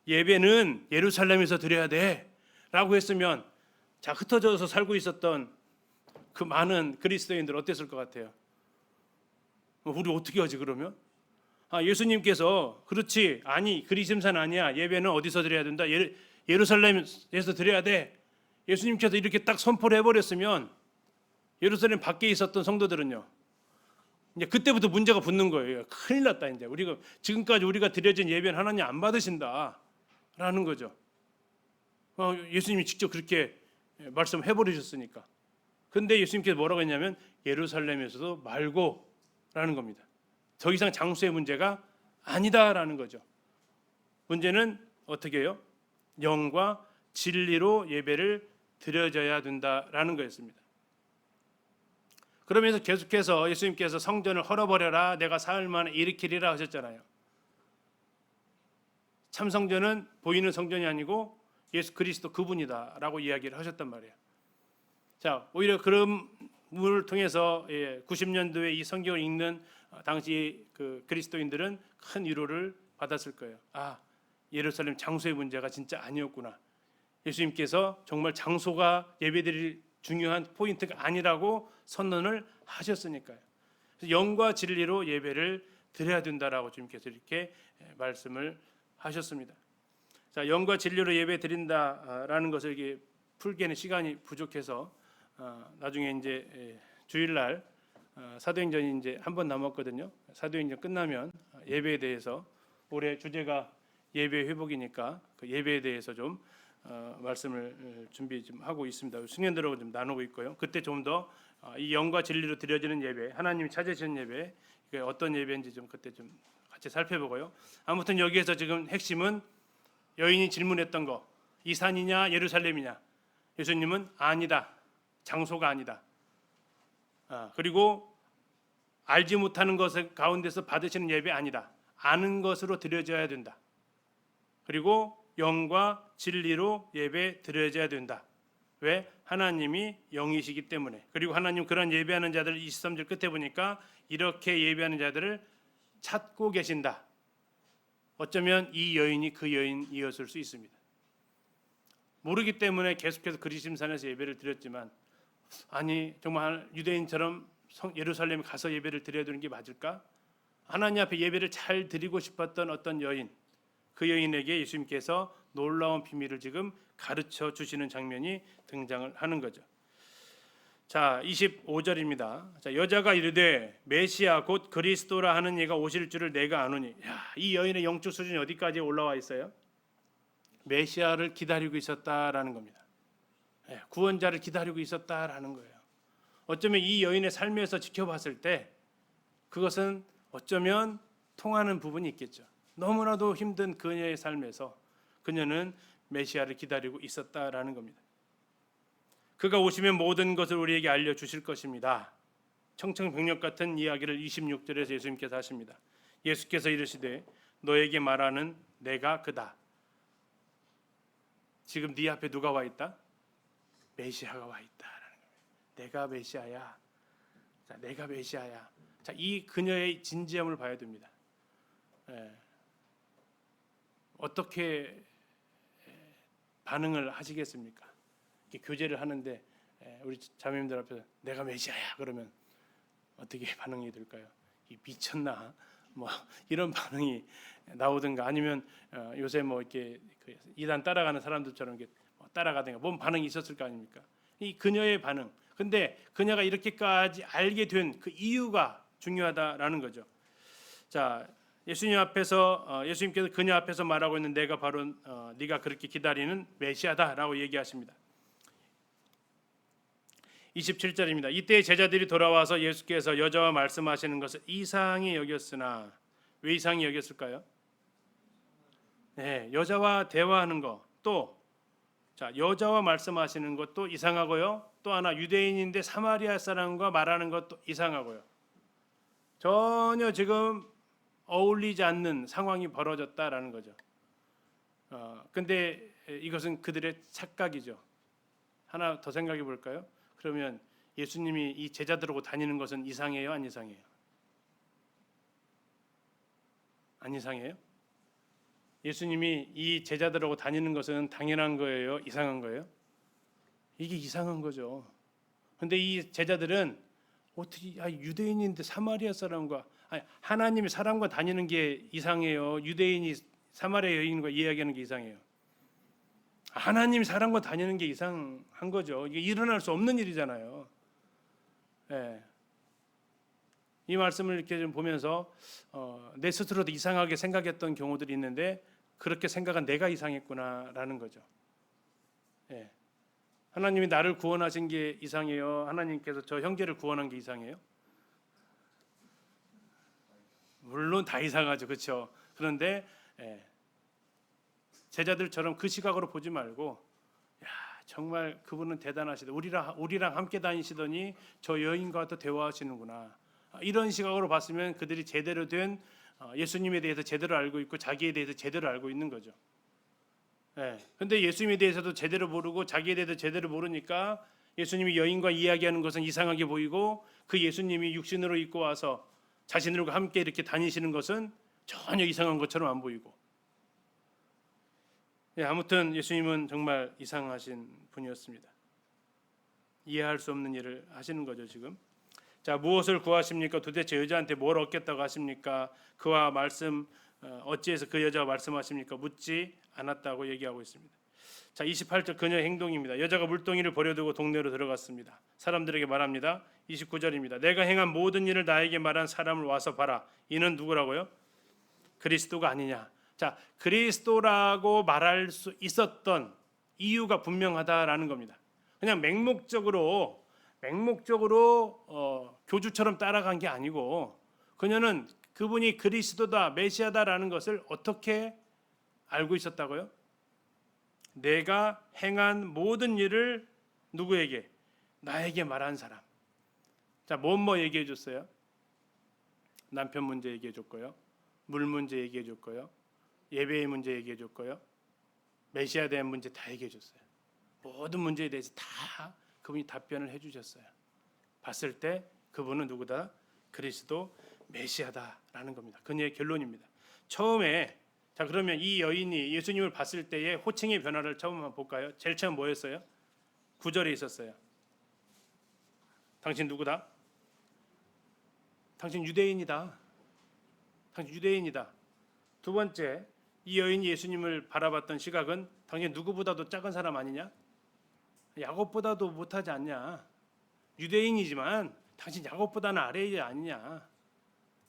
예배는 예루살렘에서 드려야 돼 라고 했으면 자 흩어져서 살고 있었던 그 많은 그리스도인들 어땠을 것 같아요? 우리 어떻게 하지 그러면? 예수님께서 그렇지 아니 그리심산 아니야 예배는 어디서 드려야 된다 예루살렘에서 드려야 돼 예수님께서 이렇게 딱 선포를 해버렸으면 예루살렘 밖에 있었던 성도들은요 이제 그때부터 문제가 붙는 거예요. 큰일 났다 이제 우리가 지금까지 우리가 드려진 예배는 하나님 안 받으신다라는 거죠. 예수님이 직접 그렇게 말씀해 버리셨으니까. 근데 예수님께서 뭐라고 했냐면 예루살렘에서도 말고라는 겁니다. 더 이상 장소의 문제가 아니다라는 거죠. 문제는 어떻게 해요? 영과 진리로 예배를 드려져야 된다라는 거였습니다. 그러면서 계속해서 예수님께서 성전을 헐어버려라 내가 사흘 만에 일으키리라 하셨잖아요. 참 성전은 보이는 성전이 아니고 예수 그리스도 그분이다라고 이야기를 하셨단 말이에요. 자, 오히려 그런 을 통해서 90년도에 이 성경을 읽는 당시 그 그리스도인들은 큰 위로를 받았을 거예요. 예루살렘 장소의 문제가 진짜 아니었구나. 예수님께서 정말 장소가 예배드릴 중요한 포인트가 아니라고 선언을 하셨으니까요. 그래서 영과 진리로 예배를 드려야 된다라고 주님께서 이렇게 말씀을 하셨습니다. 자, 영과 진리로 예배 드린다라는 것을 이게 풀기에는 시간이 부족해서 나중에 이제 주일날 사도행전이 이제 한 번 남았거든요. 사도행전 끝나면 예배에 대해서 올해 주제가 예배 회복이니까 그 예배에 대해서 좀 말씀을 준비 좀 하고 있습니다. 청년들하고 좀 나누고 있고요. 그때 좀 더 이 영과 진리로 드려지는 예배, 하나님이 찾으시는 예배, 이게 어떤 예배인지 좀 그때 좀 같이 살펴보고요. 아무튼 여기에서 지금 핵심은 여인이 질문했던 거, 이 산이냐 예루살렘이냐. 예수님은 아니다. 장소가 아니다. 그리고 알지 못하는 것 가운데서 받으시는 예배 아니다. 아는 것으로 드려져야 된다. 그리고 영과 진리로 예배 드려져야 된다. 왜? 하나님이 영이시기 때문에. 그리고 하나님 그런 예배하는 자들 23절 끝에 보니까 이렇게 예배하는 자들을 찾고 계신다. 어쩌면 이 여인이 그 여인이었을 수 있습니다. 모르기 때문에 계속해서 그리심산에서 예배를 드렸지만, 아니 정말 유대인처럼 예루살렘에 가서 예배를 드려야 되는 게 맞을까? 하나님 앞에 예배를 잘 드리고 싶었던 어떤 여인, 그 여인에게 예수님께서 놀라운 비밀을 지금 가르쳐 주시는 장면이 등장을 하는 거죠. 자, 25절입니다. 자, 여자가 이르되 메시아 곧 그리스도라 하는 이가 오실 줄을 내가 아노니. 이 여인의 영적 수준이 어디까지 올라와 있어요? 메시아를 기다리고 있었다라는 겁니다. 구원자를 기다리고 있었다라는 거예요. 어쩌면 이 여인의 삶에서 지켜봤을 때 그것은 어쩌면 통하는 부분이 있겠죠. 너무나도 힘든 그녀의 삶에서 그녀는 메시아를 기다리고 있었다라는 겁니다. 그가 오시면 모든 것을 우리에게 알려주실 것입니다. 청청병력 같은 이야기를 26절에서 예수님께서 하십니다. 예수께서 이르시되 너에게 말하는 내가 그다. 지금 네 앞에 누가 와 있다? 메시아가 와 있다라는 겁니다. 내가 메시아야. 자, 내가 메시아야. 자, 이 그녀의 진지함을 봐야 됩니다. 어떻게 반응을 하시겠습니까? 교제를 하는데 우리 자매님들 앞에서 내가 메시아야 그러면 어떻게 반응이 될까요? 미쳤나? 뭐 이런 반응이 나오든가, 아니면 요새 뭐 이렇게 이단 따라가는 사람들처럼 이렇게 따라가든가 뭔 반응이 있었을 거 아닙니까? 이 그녀의 반응. 근데 그녀가 이렇게까지 알게 된 그 이유가 중요하다라는 거죠. 자, 예수님 앞에서 예수님께서 그녀 앞에서 말하고 있는 내가 바로 네가 그렇게 기다리는 메시아다라고 얘기하십니다. 27절입니다. 이때 제자들이 돌아와서 예수께서 여자와 말씀하시는 것을 이상히 여겼으나, 왜 이상히 여겼을까요? 여자와 대화하는 것, 또 여자와 말씀하시는 것도 이상하고요. 또 하나 유대인인데 사마리아 사람과 말하는 것도 이상하고요. 전혀 지금 어울리지 않는 상황이 벌어졌다라는 거죠. 근데 이것은 그들의 착각이죠. 하나 더 생각해 볼까요? 그러면 예수님이 이 제자들하고 다니는 것은 이상해요, 안 이상해요? 안 이상해요? 예수님이 이 제자들하고 다니는 것은 당연한 거예요, 이상한 거예요? 이게 이상한 거죠. 근데 이 제자들은 어떻게 유대인인데 사마리아 사람과, 하나님이 사람과 다니는 게 이상해요? 유대인이 사마리아 여인과 이야기하는 게 이상해요? 하나님이 사람과 다니는 게 이상한 거죠. 이게 일어날 수 없는 일이잖아요. 이 말씀을 이렇게 좀 보면서 내 스스로도 이상하게 생각했던 경우들이 있는데, 그렇게 생각한 내가 이상했구나라는 거죠. 하나님이 나를 구원하신 게 이상해요? 하나님께서 저 형제를 구원한 게 이상해요? 물론 다 이상하죠, 그렇죠? 그런데 제자들처럼 그 시각으로 보지 말고, 야, 정말 그분은 대단하시다. 우리랑 함께 다니시더니 저 여인과 또 대화하시는구나. 이런 시각으로 봤으면 그들이 제대로 된 예수님에 대해서 제대로 알고 있고 자기에 대해서 제대로 알고 있는 거죠. 근데 예수님에 대해서도 제대로 모르고 자기에 대해서 제대로 모르니까 예수님이 여인과 이야기하는 것은 이상하게 보이고, 그 예수님이 육신으로 입고 와서 자신들과 함께 이렇게 다니시는 것은 전혀 이상한 것처럼 안 보이고. 아무튼 예수님은 정말 이상하신 분이었습니다. 이해할 수 없는 일을 하시는 거죠 지금. 자, 무엇을 구하십니까? 도대체 여자한테 뭘 얻겠다고 하십니까? 그와 말씀 어찌해서 그 여자와 말씀하십니까? 묻지 않았다고 얘기하고 있습니다. 자, 28절 그녀의 행동입니다. 여자가 물동이를 버려두고 동네로 들어갔습니다. 사람들에게 말합니다. 29절입니다. 내가 행한 모든 일을 나에게 말한 사람을 와서 봐라. 이는 누구라고요? 그리스도가 아니냐. 자, 그리스도라고 말할 수 있었던 이유가 분명하다라는 겁니다. 그냥 맹목적으로 교주처럼 따라간 게 아니고, 그녀는 그분이 그리스도다, 메시아다라는 것을 어떻게 알고 있었다고요? 내가 행한 모든 일을 누구에게? 나에게 말한 사람. 자, 뭐 얘기해 줬어요? 남편 문제 얘기해 줬고요. 물 문제 얘기해 줬고요. 예배의 문제 얘기해 줬고요. 메시아에 대한 문제 다 얘기해 줬어요. 모든 문제에 대해서 다 그분이 답변을 해 주셨어요. 봤을 때 그분은 누구다? 그리스도 메시아다라는 겁니다. 그녀의 결론입니다. 처음에 자 그러면 이 여인이 예수님을 봤을 때의 호칭의 변화를 처음 한번 볼까요? 제일 처음 뭐였어요? 9절에 있었어요. 당신 누구다? 당신 유대인이다. 당신 유대인이다. 두 번째, 이 여인이 예수님을 바라봤던 시각은 당신 누구보다도 작은 사람 아니냐? 야곱보다도 못하지 않냐? 유대인이지만 당신 야곱보다는 아래이 아니냐?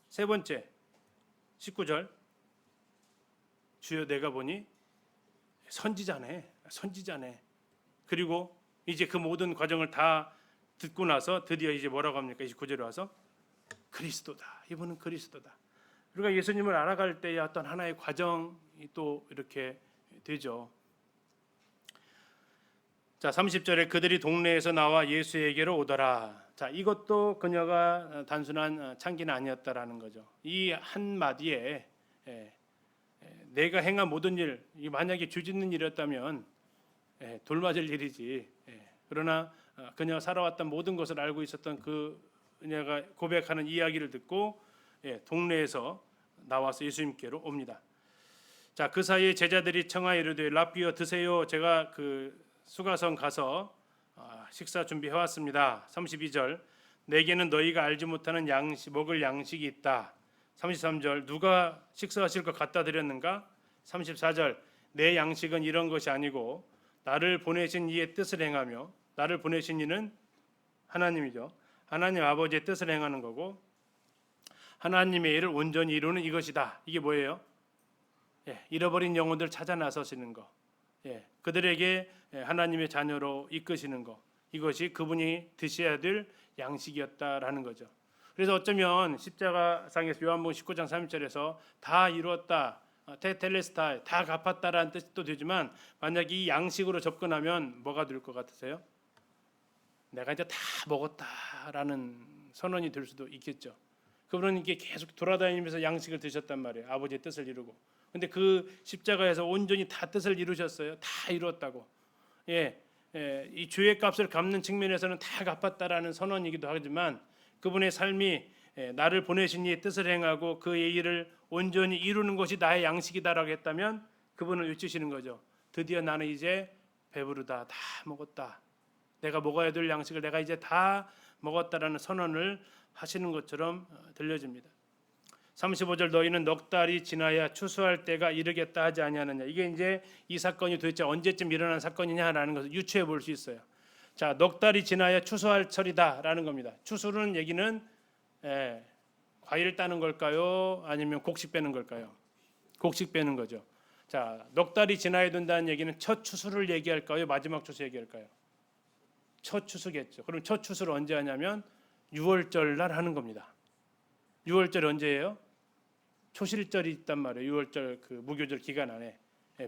세 번째, 19절, 주여 내가 보니 선지자네. 그리고 이제 그 모든 과정을 다 듣고 나서 드디어 이제 뭐라고 합니까? 29절에 와서 그리스도다. 이분은 그리스도다. 우리가 예수님을 알아갈 때의 어떤 하나의 과정이 또 이렇게 되죠. 자, 30절에 그들이 동네에서 나와 예수에게로 오더라. 자, 이것도 그녀가 단순한 창기는 아니었다라는 거죠. 이 한마디에 내가 행한 모든 일, 만약에 죄짓는 일이었다면 돌맞을 일이지. 그러나 그녀가 살아왔던 모든 것을 알고 있었던 그녀가 고백하는 이야기를 듣고 동네에서 나와서 예수님께로 옵니다. 자, 그 사이에 제자들이 청하여 이르되 랍비여 드세요. 제가 그 수가성 가서 식사 준비해 왔습니다. 32절 내게는 너희가 알지 못하는 먹을 양식이 있다. 33절 누가 식사하실 것 갖다 드렸는가? 34절 내 양식은 이런 것이 아니고 나를 보내신 이의 뜻을 행하며 나를 보내신 이는 하나님이죠. 하나님 아버지의 뜻을 행하는 거고 하나님의 일을 온전히 이루는 이것이다. 이게 뭐예요? 잃어버린 영혼들 찾아 나서시는 거. 그들에게 하나님의 자녀로 이끄시는 거. 이것이 그분이 드셔야 될 양식이었다라는 거죠. 그래서 어쩌면 십자가상에서 요한복음 19장 30절에서 다 이루었다. 테텔레스타 다 갚았다라는 뜻도 되지만 만약 이 양식으로 접근하면 뭐가 될 것 같으세요? 내가 이제 다 먹었다라는 선언이 될 수도 있겠죠. 그분은 이게 계속 돌아다니면서 양식을 드셨단 말이에요. 아버지의 뜻을 이루고. 근데 그 십자가에서 온전히 다 뜻을 이루셨어요. 다 이루었다고. 이 죄의 값을 갚는 측면에서는 다 갚았다라는 선언이기도 하지만 그분의 삶이 나를 보내신 이의 뜻을 행하고 그의 일을 온전히 이루는 것이 나의 양식이다라고 했다면 그분을 외치시는 거죠. 드디어 나는 이제 배부르다. 다 먹었다. 내가 먹어야 될 양식을 내가 이제 다 먹었다라는 선언을 하시는 것처럼 들려집니다. 35절 너희는 넉 달이 지나야 추수할 때가 이르겠다 하지 아니하느냐. 이게 이제 이 사건이 도대체 언제쯤 일어난 사건이냐라는 것을 유추해 볼 수 있어요. 자, 넉 달이 지나야 추수할 철이다라는 겁니다. 추수는 얘기는 과일 따는 걸까요? 아니면 곡식 빼는 걸까요? 곡식 빼는 거죠. 자, 넉 달이 지나야 된다는 얘기는 첫 추수를 얘기할까요? 마지막 추수 얘기할까요? 첫 추수겠죠. 그럼 첫 추수를 언제 하냐면 6월절 날 하는 겁니다. 6월절 언제예요? 초실절이 있단 말이에요. 6월절 그 무교절 기간 안에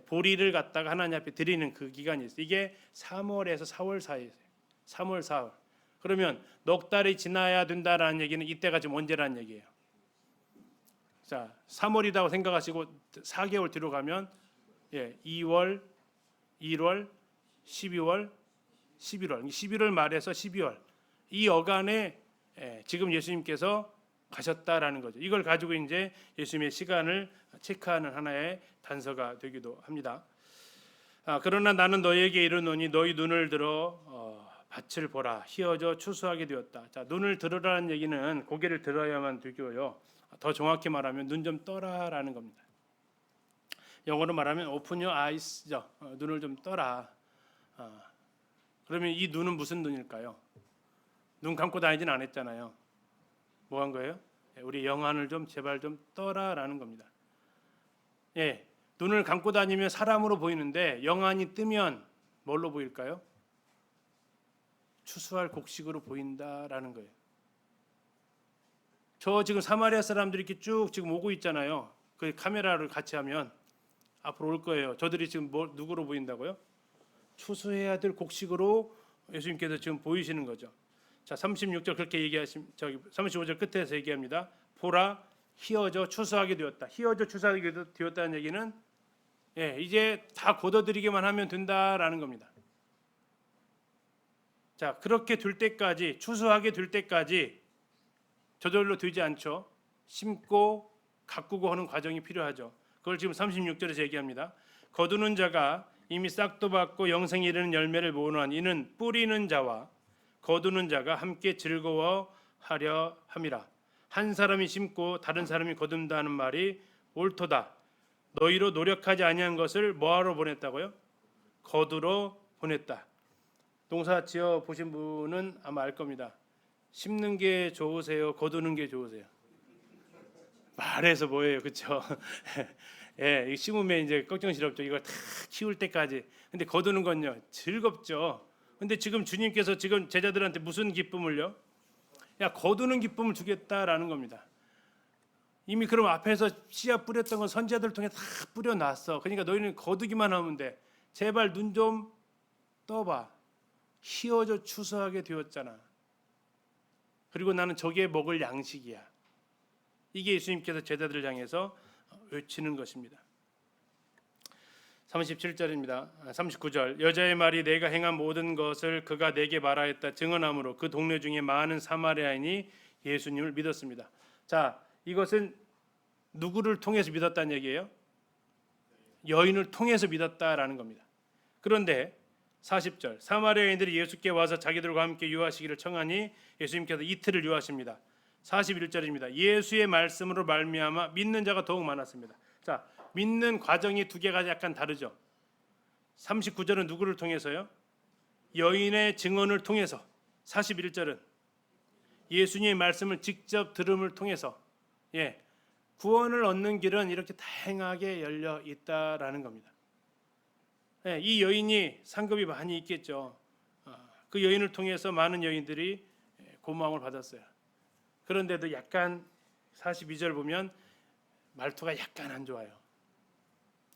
보리를 갖다가 하나님 앞에 드리는 그 기간이 있어요. 이게 3월에서 4월 사이에요. 3월, 4월. 그러면 넉 달이 지나야 된다라는 얘기는 이때가 지금 언제라는 얘기예요. 자, 3월이라고 생각하시고 4개월 뒤로 가면 2월, 1월, 12월, 11월. 11월 말에서 12월. 이 어간에 지금 예수님께서 가셨다라는 거죠. 이걸 가지고 이제 예수님의 시간을 체크하는 하나의 단서가 되기도 합니다. 그러나 나는 너희에게 이르노니 너희 눈을 들어 밭을 보라 희어져 추수하게 되었다. 자, 눈을 들으라는 얘기는 고개를 들어야만 되고요. 더 정확히 말하면 눈 좀 떠라라는 겁니다. 영어로 말하면 open your eyes죠. 눈을 좀 떠라. 그러면 이 눈은 무슨 눈일까요? 눈 감고 다니진 않았잖아요. 뭐 한 거예요? 우리 영안을 좀 제발 좀 떠라라는 겁니다. 눈을 감고 다니면 사람으로 보이는데 영안이 뜨면 뭘로 보일까요? 추수할 곡식으로 보인다라는 거예요. 저 지금 사마리아 사람들이 이렇게 쭉 지금 오고 있잖아요. 그 카메라를 같이 하면 앞으로 올 거예요. 저들이 지금 누구로 보인다고요? 추수해야 될 곡식으로 예수님께서 지금 보이시는 거죠. 자, 36절 그렇게 저기 35절 끝에서 얘기합니다. 보라, 희어져 추수하게 되었다. 희어져 추수하게 되었다는 얘기는 이제 다 거둬들이기만 하면 된다라는 겁니다. 자, 그렇게 될 때까지, 추수하게 될 때까지 저절로 되지 않죠. 심고 가꾸고 하는 과정이 필요하죠. 그걸 지금 36절에서 얘기합니다. 거두는 자가 이미 싹도 받고 영생에 이르는 열매를 모으노니 이는 뿌리는 자와 거두는 자가 함께 즐거워하려 함이라. 한 사람이 심고 다른 사람이 거둔다는 말이 옳도다. 너희로 노력하지 아니한 것을 뭐하러 보냈다고요? 거두러 보냈다. 농사 지어 보신 분은 아마 알 겁니다. 심는 게 좋으세요? 거두는 게 좋으세요? 말해서 뭐예요, 그렇죠? 예, 심으면 이제 걱정스럽죠. 이걸 다 키울 때까지. 근데 거두는 건요 즐겁죠. 근데 지금 주님께서 지금 제자들한테 무슨 기쁨을요? 야, 거두는 기쁨을 주겠다라는 겁니다. 이미 그럼 앞에서 씨앗 뿌렸던 건 선지자들 통해 다 뿌려놨어. 그러니까 너희는 거두기만 하면 돼. 제발 눈 좀 떠봐. 희어져 추수하게 되었잖아. 그리고 나는 저게 먹을 양식이야. 이게 예수님께서 제자들을 향해서 외치는 것입니다. 37절입니다. 39절. 여자의 말이 내가 행한 모든 것을 그가 내게 말하였다 증언함으로 그 동네 중에 많은 사마리아인이 예수님을 믿었습니다. 자, 이것은 누구를 통해서 믿었다는 얘기예요? 여인을 통해서 믿었다라는 겁니다. 그런데 40절. 사마리아인들이 예수께 와서 자기들과 함께 유하시기를 청하니 예수님께서 이틀을 유하십니다. 41절입니다. 예수의 말씀으로 말미암아 믿는 자가 더욱 많았습니다. 자, 믿는 과정이 두 개가 약간 다르죠. 39절은 누구를 통해서요? 여인의 증언을 통해서. 41절은 예수님의 말씀을 직접 들음을 통해서 구원을 얻는 길은 이렇게 다양하게 열려 있다라는 겁니다. 이 여인이 상급이 많이 있겠죠. 그 여인을 통해서 많은 여인들이 고마움을 받았어요. 그런데도 약간 42절 보면 말투가 약간 안 좋아요.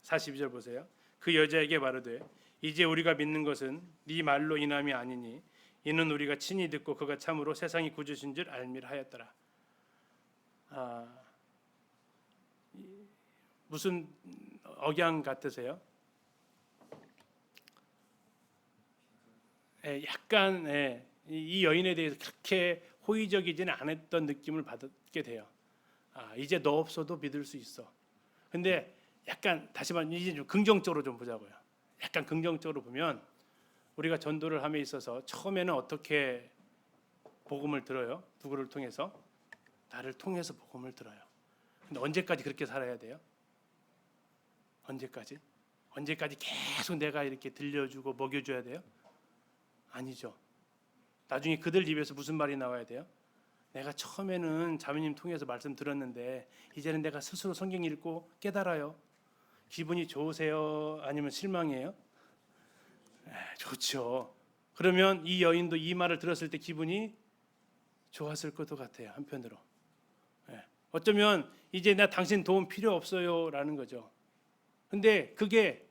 42절 보세요. 그 여자에게 말하되 이제 우리가 믿는 것은 네 말로 인함이 아니니 이는 우리가 친히 듣고 그가 참으로 세상이 구주신 줄 알미라 하였더라. 무슨 억양 같으세요? 약간 이 여인에 대해서 그렇게 호의적이지는 않았던 느낌을 받게 돼요. 이제 너 없어도 믿을 수 있어. 근데 약간 다시 말하면 이제 좀 긍정적으로 좀 보자고요. 약간 긍정적으로 보면 우리가 전도를 함에 있어서 처음에는 어떻게 복음을 들어요? 누구를 통해서? 나를 통해서 복음을 들어요. 근데 언제까지 그렇게 살아야 돼요? 언제까지? 언제까지 계속 내가 이렇게 들려주고 먹여줘야 돼요? 아니죠. 나중에 그들 입에서 무슨 말이 나와야 돼요? 내가 처음에는 자매님 통해서 말씀 들었는데 이제는 내가 스스로 성경 읽고 깨달아요. 기분이 좋으세요? 아니면 실망해요? 좋죠. 그러면 이 여인도 이 말을 들었을 때 기분이 좋았을 것도 같아요. 한편으로. 어쩌면 이제 나 당신 도움 필요 없어요 라는 거죠. 근데 그게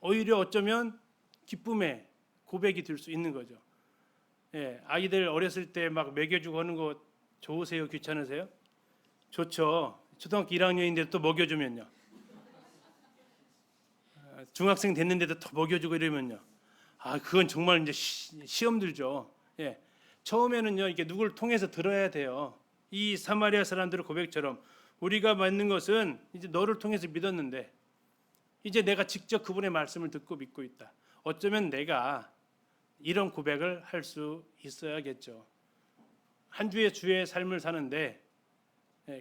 오히려 어쩌면 기쁨의 고백이 될 수 있는 거죠. 아이들 어렸을 때 막 먹여주고 하는 거 좋으세요? 귀찮으세요? 좋죠. 초등학교 1학년인데 또 먹여주면요. 중학생 됐는데도 더 먹여주고 이러면요. 그건 정말 이제 시험 들죠. 처음에는요, 이게 누구를 통해서 들어야 돼요. 이 사마리아 사람들의 고백처럼 우리가 믿는 것은 이제 너를 통해서 믿었는데 이제 내가 직접 그분의 말씀을 듣고 믿고 있다. 어쩌면 내가 이런 고백을 할 수 있어야겠죠. 한 주의 주의 삶을 사는데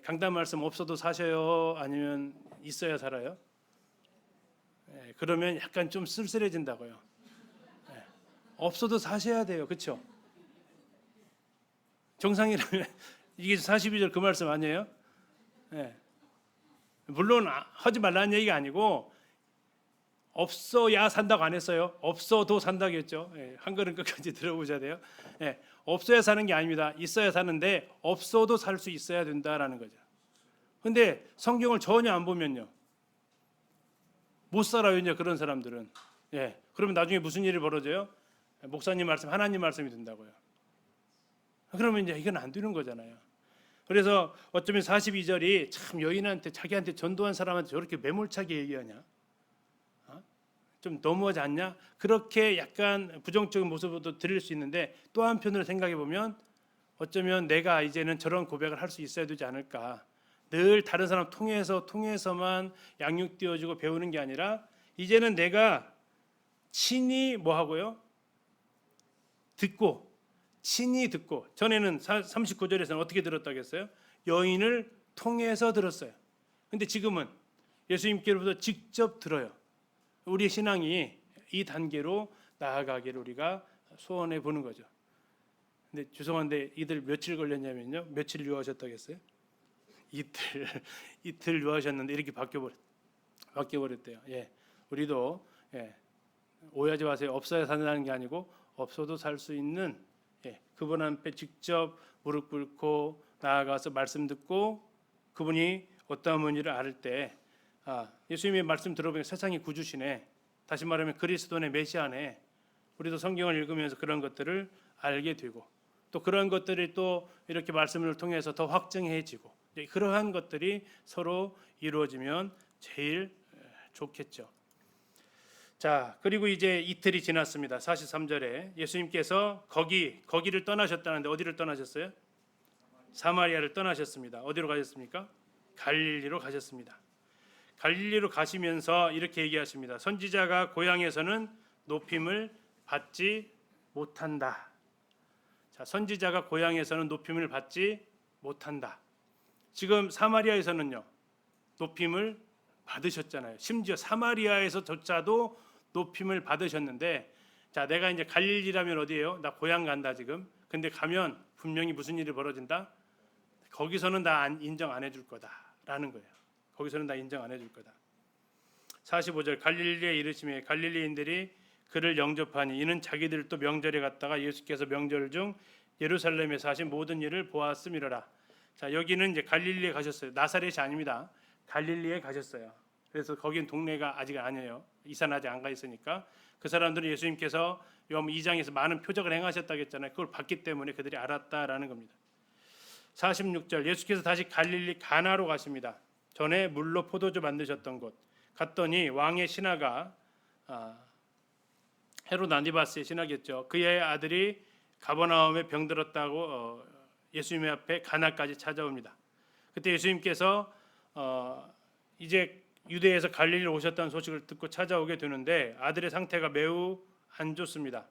강단 말씀 없어도 사셔요? 아니면 있어야 살아요? 그러면 약간 좀 쓸쓸해진다고요. 없어도 사셔야 돼요. 그렇죠? 정상이라면 이게 42절 그 말씀 아니에요? 물론 하지 말라는 얘기가 아니고 없어야 산다고 안 했어요. 없어도 산다고 했죠. 예, 한 걸음 끝까지 들어보셔야 돼요. 예, 없어야 사는 게 아닙니다. 있어야 사는데 없어도 살 수 있어야 된다라는 거죠. 근데 성경을 전혀 안 보면요, 못 살아요 이제 그런 사람들은. 예, 그러면 나중에 무슨 일이 벌어져요? 목사님 말씀, 하나님 말씀이 된다고요. 그러면 이제 이건 안 되는 거잖아요. 그래서 어쩌면 42절이 참 여인한테, 자기한테 전도한 사람한테 저렇게 매몰차게 얘기하냐? 좀 너무하지 않냐? 그렇게 약간 부정적인 모습으로 들릴 수 있는데, 또 한편으로 생각해 보면 어쩌면 내가 이제는 저런 고백을 할 수 있어야 되지 않을까. 늘 다른 사람 통해서만 양육되어지고 배우는 게 아니라 이제는 내가 친히 뭐 하고요? 친히 듣고. 전에는 39절에서는 어떻게 들었다고 했어요? 여인을 통해서 들었어요. 근데 지금은 예수님께로부터 직접 들어요. 우리의 신앙이 이 단계로 나아가기를 우리가 소원해 보는 거죠. 근데 죄송한데 이들 며칠 걸렸냐면요, 며칠 유하셨다고 했어요? 이틀 유하셨는데 이렇게 바뀌어 버렸대요. 예, 우리도 오해하지 마세요. 없어야 산다는 게 아니고 없어도 살 수 있는, 그분 앞에 직접 무릎 꿇고 나아가서 말씀 듣고 그분이 어떠한 분인지를 알 때, 예수님의 말씀 들어보면 세상의 구주시네, 다시 말하면 그리스도네, 메시아네, 우리도 성경을 읽으면서 그런 것들을 알게 되고, 또 그런 것들이 또 이렇게 말씀을 통해서 더 확증해지고, 그러한 것들이 서로 이루어지면 제일 좋겠죠. 자, 그리고 이제 이틀이 지났습니다. 43절에 예수님께서 거기를 떠나셨다는데 어디를 떠나셨어요? 사마리아를 떠나셨습니다. 어디로 가셨습니까? 갈릴리로 가셨습니다. 갈릴리로 가시면서 이렇게 얘기하십니다. 선지자가 고향에서는 높임을 받지 못한다. 자, 선지자가 고향에서는 높임을 받지 못한다. 지금 사마리아에서는요, 높임을 받으셨잖아요. 심지어 사마리아에서조차도 높임을 받으셨는데, 자, 내가 이제 갈릴리라면 어디예요? 나 고향 간다 지금. 근데 가면 분명히 무슨 일이 벌어진다? 거기서는 나 인정 안 해줄 거다라는 거예요. 거기서는 나 인정 안 해줄 거다. 45절, 갈릴리에 이르시매 갈릴리인들이 그를 영접하니 이는 자기들도 명절에 갔다가 예수께서 명절 중 예루살렘에서 하신 모든 일을 보았음이로라. 자, 여기는 이제 갈릴리에 가셨어요. 나사렛이 아닙니다. 갈릴리에 가셨어요. 그래서 거긴 동네가 아직 아니에요. 이산 아직 안 가 있으니까. 그 사람들은 예수님께서 요한 2장에서 많은 표적을 행하셨다고 했잖아요. 그걸 봤기 때문에 그들이 알았다라는 겁니다. 46절, 예수께서 다시 갈릴리 가나로 가십니다. 전에 물로 포도주 만드셨던 곳 갔더니 왕의 신하가, 헤롯 안티바스의 신하겠죠. 그의 아들이 가버나움에 병들었다고 예수님 앞에 가나까지 찾아옵니다. 그때 예수님께서 이제 유대에서 갈릴리로 오셨다는 소식을 듣고 찾아오게 되는데 아들의 상태가 매우 안 좋습니다.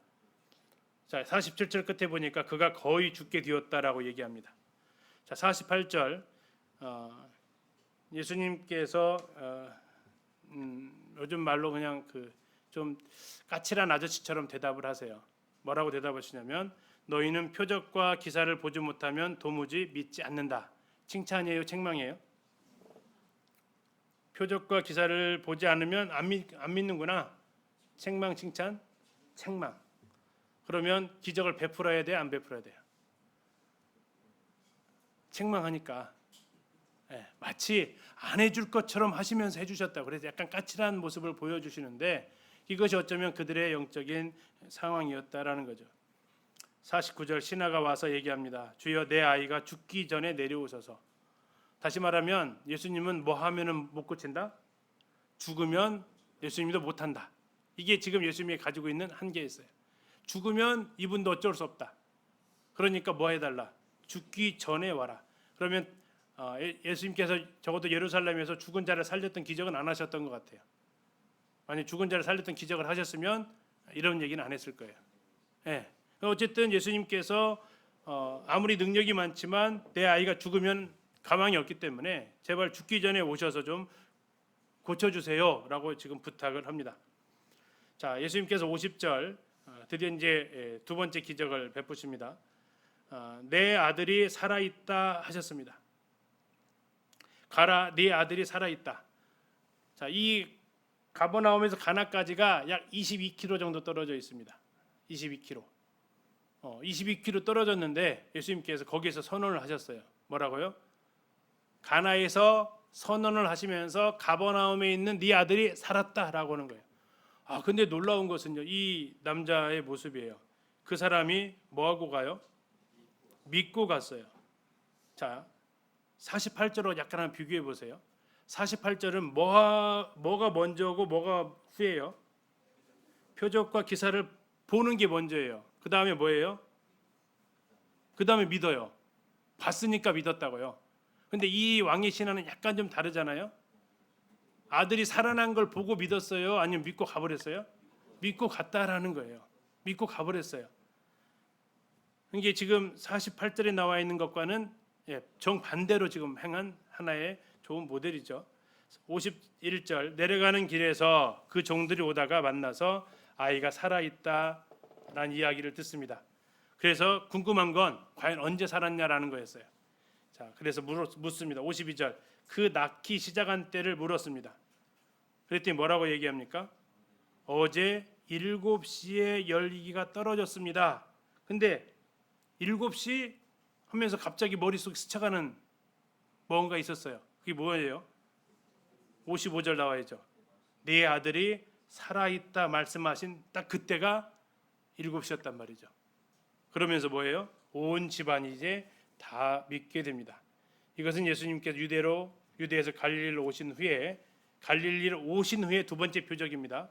자, 47절 끝에 보니까 그가 거의 죽게 되었다라고 얘기합니다. 자, 48절, 예수님께서 요즘 말로 그냥 좀 까칠한 아저씨처럼 대답을 하세요. 뭐라고 대답하시냐면, 너희는 표적과 기사를 보지 못하면 도무지 믿지 않는다. 칭찬이에요, 책망이에요? 표적과 기사를 보지 않으면 안 믿는구나. 책망, 칭찬? 책망. 그러면 기적을 베풀어야 돼, 안 베풀어야 돼요? 책망하니까 마치 안 해줄 것처럼 하시면서 해주셨다. 그래서 약간 까칠한 모습을 보여주시는데 이것이 어쩌면 그들의 영적인 상황이었다라는 거죠. 49절, 신하가 와서 얘기합니다. 주여, 내 아이가 죽기 전에 내려오소서. 다시 말하면 예수님은 뭐 하면은 못 고친다? 죽으면 예수님도 못한다. 이게 지금 예수님이 가지고 있는 한계에 있어요. 죽으면 이분도 어쩔 수 없다. 그러니까 뭐 해달라? 죽기 전에 와라. 그러면 예수님께서 적어도 예루살렘에서 죽은 자를 살렸던 기적은 안 하셨던 것 같아요. 만약 죽은 자를 살렸던 기적을 하셨으면 이런 얘기는 안 했을 거예요. 어쨌든 예수님께서 아무리 능력이 많지만 내 아이가 죽으면 가망이 없기 때문에 제발 죽기 전에 오셔서 좀 고쳐주세요라고 지금 부탁을 합니다. 자, 예수님께서 50절 드디어 이제 두 번째 기적을 베푸십니다. 내 아들이 살아있다 하셨습니다. 가라, 네 아들이 살아있다. 자, 이 가버나움에서 가나까지가 약 22km 정도 떨어져 있습니다. 22km. 22km 떨어졌는데 예수님께서 거기에서 선언을 하셨어요. 뭐라고요? 가나에서 선언을 하시면서 가버나움에 있는 네 아들이 살았다라고 하는 거예요. 근데 놀라운 것은요, 이 남자의 모습이에요. 그 사람이 뭐하고 가요? 믿고 갔어요. 자, 48절로 약간 한번 비교해 보세요. 48절은 뭐가 먼저고 뭐가 후예요? 표적과 기사를 보는 게 먼저예요. 그 다음에 뭐예요? 그 다음에 믿어요. 봤으니까 믿었다고요. 근데 이 왕의 신화는 약간 좀 다르잖아요. 아들이 살아난 걸 보고 믿었어요? 아니면 믿고 가버렸어요? 믿고 갔다라는 거예요. 믿고 가버렸어요. 이게 지금 48절에 나와 있는 것과는 정반대로 지금 행한 하나의 좋은 모델이죠. 51절 내려가는 길에서 그 종들이 오다가 만나서 아이가 살아있다라는 이야기를 듣습니다. 그래서 궁금한 건 과연 언제 살았냐라는 거였어요. 자, 그래서 묻습니다. 52절 그 낳기 시작한 때를 물었습니다. 그랬더니 뭐라고 얘기합니까? 어제 7시에 열기가 떨어졌습니다. 근데 7시 하면서 갑자기 머릿속에 스쳐가는 뭔가 있었어요. 그게 뭐예요? 55절 나와야죠. 네 아들이 살아있다 말씀하신 딱 그때가 7시였단 말이죠. 그러면서 뭐예요? 온 집안이 이제 다 믿게 됩니다. 이것은 예수님께서 유대에서 갈릴리로 오신 후에 두 번째 표적입니다.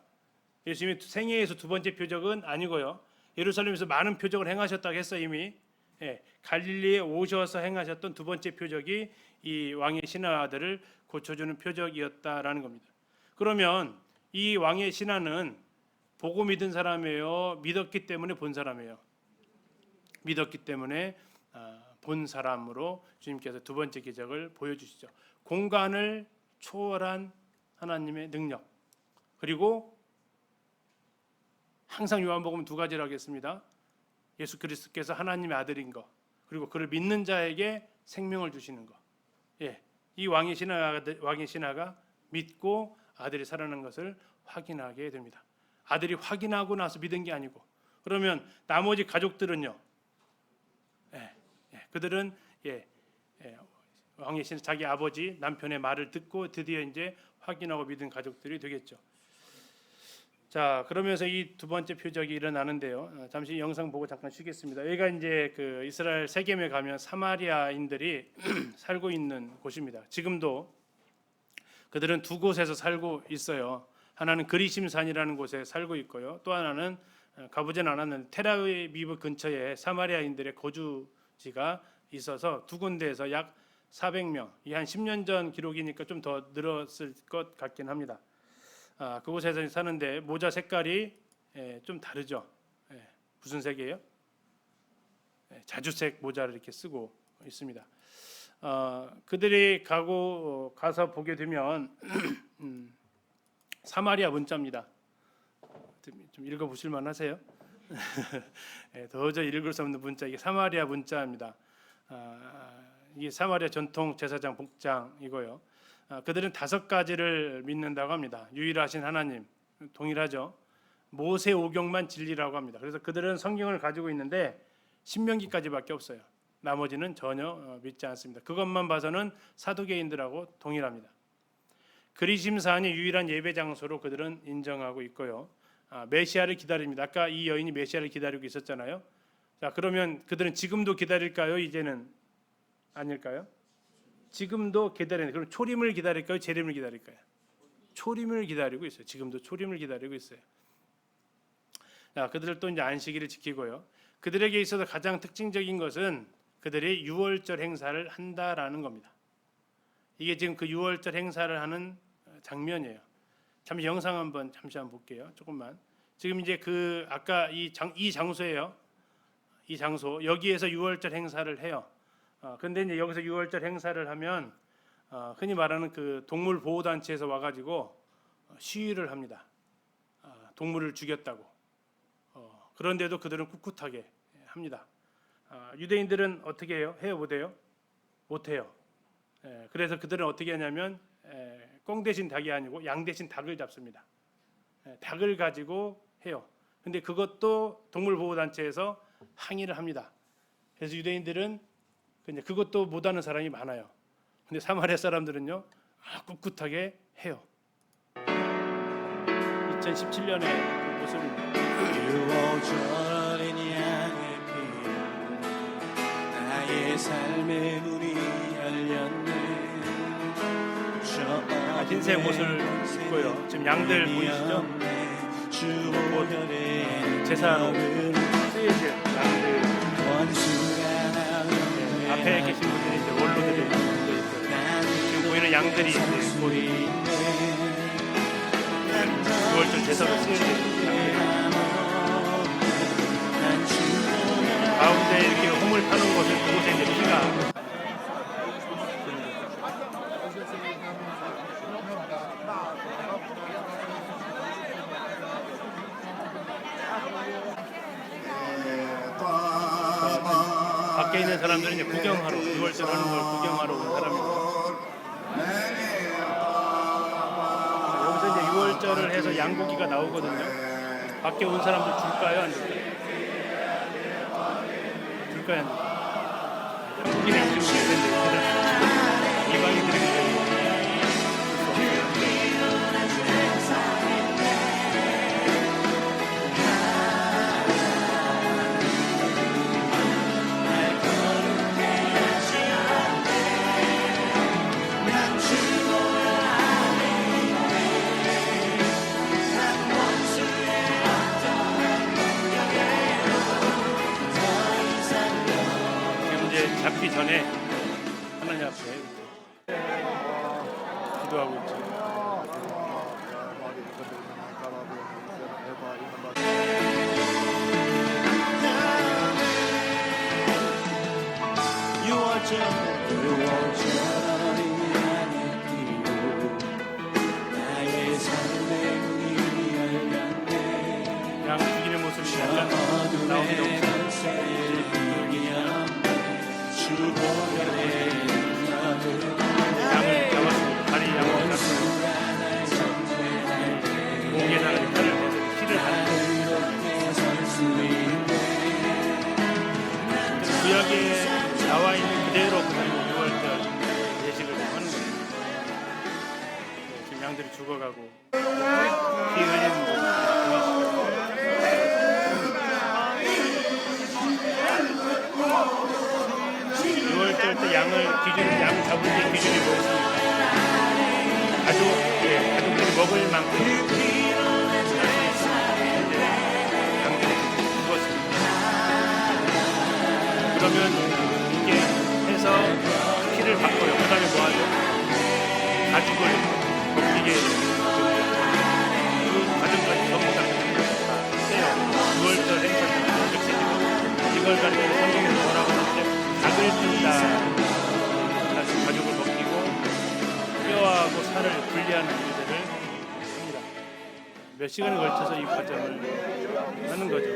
예수님이 생애에서 두 번째 표적은 아니고요. 예루살렘에서 많은 표적을 행하셨다고 했어요. 이미 갈릴리에 오셔서 행하셨던 두 번째 표적이 이 왕의 신하들을 고쳐주는 표적이었다라는 겁니다. 그러면 이 왕의 신하는 보고 믿은 사람이에요? 믿었기 때문에 본 사람이에요? 믿었기 때문에 본 사람으로 주님께서 두 번째 기적을 보여주시죠. 공간을 초월한 하나님의 능력, 그리고 항상 요한복음 두 가지를 하겠습니다. 예수 그리스도께서 하나님의 아들인 것, 그리고 그를 믿는 자에게 생명을 주시는 것. 이 왕의 신하가 믿고 아들이 살아난 것을 확인하게 됩니다. 아들이 확인하고 나서 믿은 게 아니고, 그러면 나머지 가족들은요? 그들은 왕의 신하 자기 아버지 남편의 말을 듣고 드디어 이제 확인하고 믿은 가족들이 되겠죠. 자, 그러면서 이 두 번째 표적이 일어나는데요. 잠시 영상 보고 잠깐 쉬겠습니다. 여기가 이제 그 이스라엘 세겜에 가면 사마리아인들이 살고 있는 곳입니다. 지금도 그들은 두 곳에서 살고 있어요. 하나는 그리심산이라는 곳에 살고 있고요. 또 하나는 가보진 않았는데 텔아비브 근처에 사마리아인들의 거주지가 있어서 두 군데에서 약 400명, 이 한 10년 전 기록이니까 좀 더 늘었을 것 같긴 합니다. 그곳에서 사는데 모자 색깔이 좀 다르죠. 무슨 색이에요? 자주색 모자를 이렇게 쓰고 있습니다. 그들이 가서 보게 되면 사마리아 문자입니다. 좀 읽어보실 만하세요? 도저히 읽을 수 없는 문자, 이게 사마리아 문자입니다. 이게 사마리아 전통 제사장 복장이고요. 그들은 5가지를 믿는다고 합니다. 유일하신 하나님, 동일하죠. 모세 오경만 진리라고 합니다. 그래서 그들은 성경을 가지고 있는데 신명기까지밖에 없어요. 나머지는 전혀 믿지 않습니다. 그것만 봐서는 사두개인들하고 동일합니다. 그리심산이 유일한 예배 장소로 그들은 인정하고 있고요. 메시아를 기다립니다. 아까 이 여인이 메시아를 기다리고 있었잖아요. 자, 그러면 그들은 지금도 기다릴까요? 이제는 아닐까요? 지금도 기다리는. 그럼 초림을 기다릴까요? 재림을 기다릴까요? 초림을 기다리고 있어요. 지금도 초림을 기다리고 있어요. 자, 그들을 또 이제 안식일을 지키고요. 그들에게 있어서 가장 특징적인 것은 그들이 유월절 행사를 한다라는 겁니다. 이게 지금 그 유월절 행사를 하는 장면이에요. 잠시 영상 잠시 한번 볼게요. 조금만. 지금 이제 그 아까 이 장소예요. 이 장소 여기에서 유월절 행사를 해요. 그런데 이제 여기서 유월절 행사를 하면 흔히 말하는 그 동물 보호 단체에서 와가지고 시위를 합니다. 동물을 죽였다고. 그런데도 그들은 꿋꿋하게 합니다. 유대인들은 어떻게 해요? 해요, 못해요? 못해요. 그래서 그들은 어떻게 하냐면 꽁 대신 닭이 아니고 양 대신 닭을 잡습니다. 닭을 가지고 해요. 근데 그것도 동물보호단체에서 항의를 합니다. 그래서 유대인들은 그것도 못하는 사람이 많아요. 근데 사마리아 사람들은요 꿋꿋하게 해요. 2017년의 모습입니다. 유월절인 양의 피 나의 삶의 문이 열렸네. 흰색 옷을 입고요. 지금 양들 보이시죠? 곧 제사로 쓰여질 양들. 앞에 계신 분들이 이제 원로들이 지금 보이는 양들이 이제 곧 6월절 제사로 쓰여질 양들. 가운데 이렇게 홈을 파는 곳을 그곳에 이제 피가 밖에 있는 사람들은 이제 구경하러 6월절 하는 걸 구경하러 온 사람입니다. 여기서 이제 6월절을 해서 양고기가 나오거든요. 밖에 온 사람들 줄까요? 안 줄까요? 줄까요? 안 줄까요? 양고기는 양심이 되는데 이방인들이 잡기 전에 하나님 앞에 기도하고 있죠. 양 죽이는 모습이 약간 나오기도 없어요. 양을 잡았습니다. 다리 양을 잡았어요. 목에다가 칼을 대서 피를 하는 구약에 나와 있는 그대로 그냥 6월절 예식을 하는 거예요. 지금 양들이 죽어가고 피 흘리는 모습 보이시죠? 6월절 때 양 잡을 때 기준이 뭐였습니까? 가족들이 먹을 만큼 양들이 죽었습니다. 그러면 이게 해서 피를 바꿔요. 그 다음에 뭐 하죠? 가죽을 벗기게 그 가죽까지 전부 다 떼요. 6월절 행사는 이렇게 이걸 가지고 성경에서 뭐라고 하는데 닭을 뜬다. 가죽을 벗기고 뼈하고 살을 분리하는 일들을 합니다. 몇 시간에 걸쳐서 이 과정을 하는 거죠.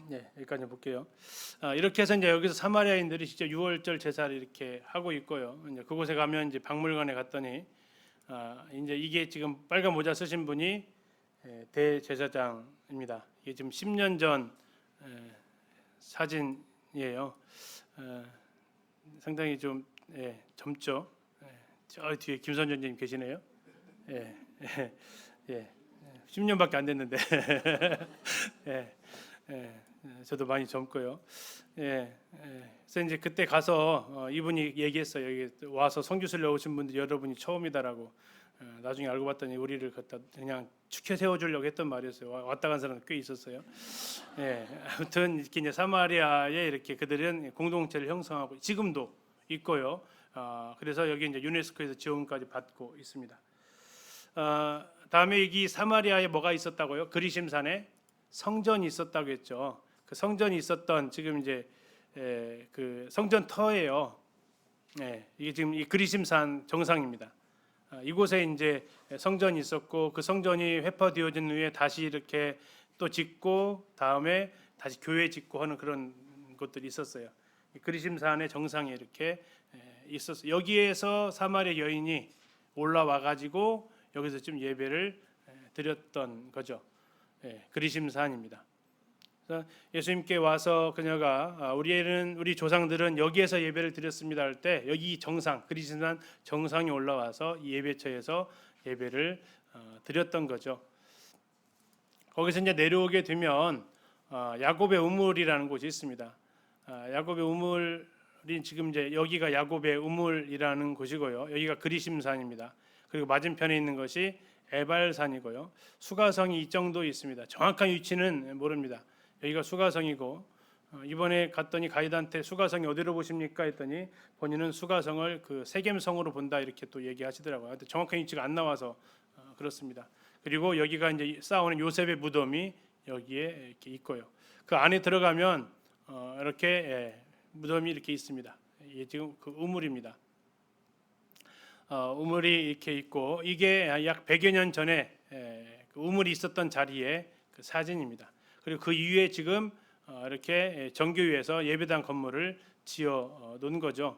네, 여기까지 볼게요. 이렇게 해서 이제 여기서 사마리아인들이 진짜 6월절 제사를 이렇게 하고 있고요. 이제 그곳에 가면 이제 박물관에 갔더니 이제 이게 지금 빨간 모자 쓰신 분이 대제사장입니다. 이게 지금 10년 전 사진이에요. 상당히 좀 젊죠. 저 뒤에 김선전님 계시네요. 10년밖에 안 됐는데 저도 많이 젊고요. 그래서 이제 그때 가서 이분이 얘기했어요. 여기 와서 성교수를 오신 분들 여러분이 처음이다라고. 나중에 알고 봤더니 우리를 갖다 그냥 축혀 세워주려고 했던 말이었어요. 왔다 간 사람 꽤 있었어요. 아무튼 이렇게 이제 사마리아에 이렇게 그들은 공동체를 형성하고 지금도 있고요. 그래서 여기 이제 유네스코에서 지원까지 받고 있습니다. 다음에 여기 사마리아에 뭐가 있었다고요? 그리심산에 성전이 있었다고 했죠. 그 성전이 있었던 지금 이제 그 성전터예요. 이게 지금 이 그리심산 정상입니다. 이곳에 이제 성전이 있었고 그 성전이 회파되어진 후에 다시 이렇게 또 짓고 다음에 다시 교회 짓고 하는 그런 곳들이 있었어요. 그리심산의 정상에 이렇게 있었어요. 여기에서 사마리아 여인이 올라와 가지고 여기서 지금 예배를 드렸던 거죠. 그리심산입니다. 예수님께 와서 그녀가 우리 조상들은 여기에서 예배를 드렸습니다 할 때 여기 정상 그리심산 정상에 올라와서 이 예배처에서 예배를 드렸던 거죠. 거기서 이제 내려오게 되면 야곱의 우물이라는 곳이 있습니다. 야곱의 우물이 지금 이제 여기가 야곱의 우물이라는 곳이고요. 여기가 그리심산입니다. 그리고 맞은편에 있는 것이 에발산이고요. 수가성이 이 정도 있습니다. 정확한 위치는 모릅니다. 여기가 수가성이고 이번에 갔더니 가이드한테 수가성이 어디로 보십니까 했더니 본인은 수가성을 그 세겜성으로 본다 이렇게 또 얘기하시더라고요. 근데 정확한 위치가 안 나와서 그렇습니다. 그리고 여기가 이제 쌓아오는 요셉의 무덤이 여기에 이렇게 있고요. 그 안에 들어가면 이렇게 무덤이 이렇게 있습니다. 이게 지금 그 우물입니다. 우물이 이렇게 있고 이게 약 100여 년 전에 그 우물이 있었던 자리의 그 사진입니다. 그리고 그 위에 지금 이렇게 정교회에서 예배당 건물을 지어 놓은 거죠.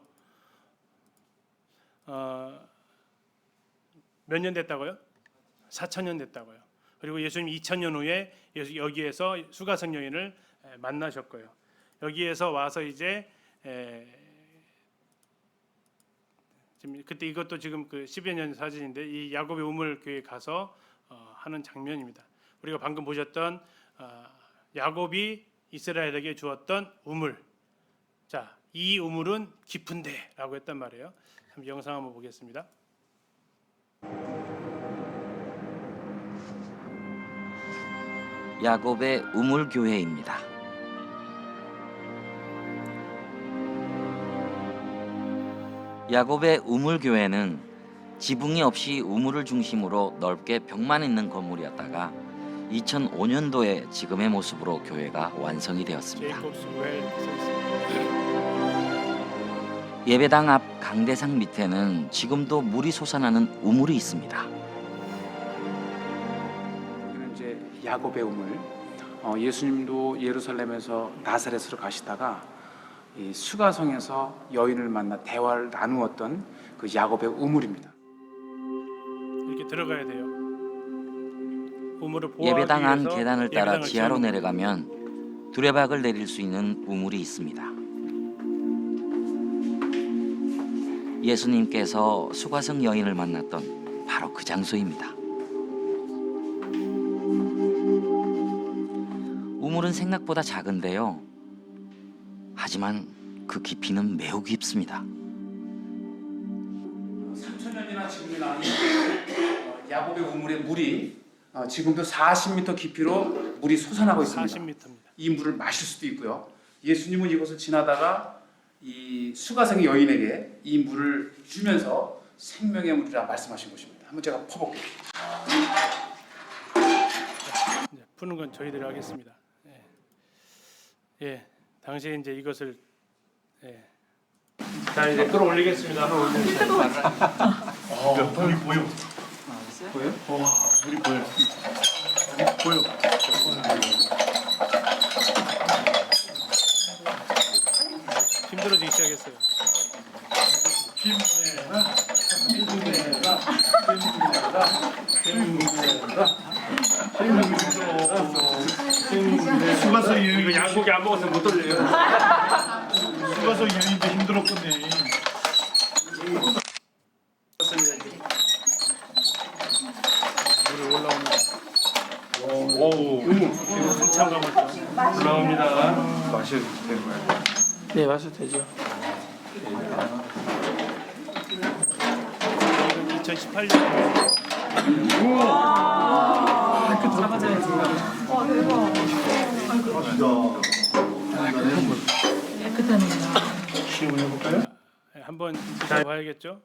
몇 년 됐다고요? 4,000년 됐다고요. 그리고 예수님 2,000년 후에 여기에서 수가성 여인을 만나셨고요. 여기에서 와서 이제 지금 그때 이것도 지금 그 10여 년 사진인데 이 야곱의 우물 교회에 가서 하는 장면입니다. 우리가 방금 보셨던 야곱이 이스라엘에게 주었던 우물. 자, 이 우물은 깊은데라고 했단 말이에요. 한번 영상 한번 보겠습니다. 야곱의 우물 교회입니다. 야곱의 우물 교회는 지붕이 없이 우물을 중심으로 넓게 벽만 있는 건물이었다가 2005년도에 지금의 모습으로 교회가 완성이 되었습니다. 제이콥스 웰 써 있습니다. 예배당 앞 강대상 밑에는 지금도 물이 솟아나는 우물이 있습니다. 여기는 이제 야곱의 우물. 예수님도 예루살렘에서 나사렛으로 가시다가 이 수가성에서 여인을 만나 대화를 나누었던 그 야곱의 우물입니다. 이렇게 들어가야 돼요. 우물을 보호하기 예배당 안 위해서 계단을 따라 예배당을 지하로 지은 내려가면 두레박을 내릴 수 있는 우물이 있습니다. 예수님께서 수가성 여인을 만났던 바로 그 장소입니다. 우물은 생각보다 작은데요. 하지만 그 깊이는 매우 깊습니다. 3,000년이나 지금이나 야곱의 우물의 물이 지금도 40m 깊이로 물이 솟아나고 있습니다. 40m입니다. 이 물을 마실 수도 있고요. 예수님은 이곳을 지나다가 이 수가성의 여인에게 이 물을 주면서 생명의 물이라 말씀하신 것입니다. 한번 제가 퍼볼게요. 이제 푸는 건 저희들이 하겠습니다. 당시에 이제 이것을 자 이제 끌어올리겠습니다. 물이 보여. 보여요? 물이 보여. 보여. 힘들어지기 시작했어요. 수가성 여인이 이거 양고기 안 먹어서 못 돌려요. 수가성 여인도 힘들었겠네. 물이 올라옵니다. 오. 지금 한참 가봤죠. 올라옵니다. 마셔도 되는 거야? 네, 마셔도 되죠. 2018년 시험을 해볼까요? 한번 드셔봐야겠죠.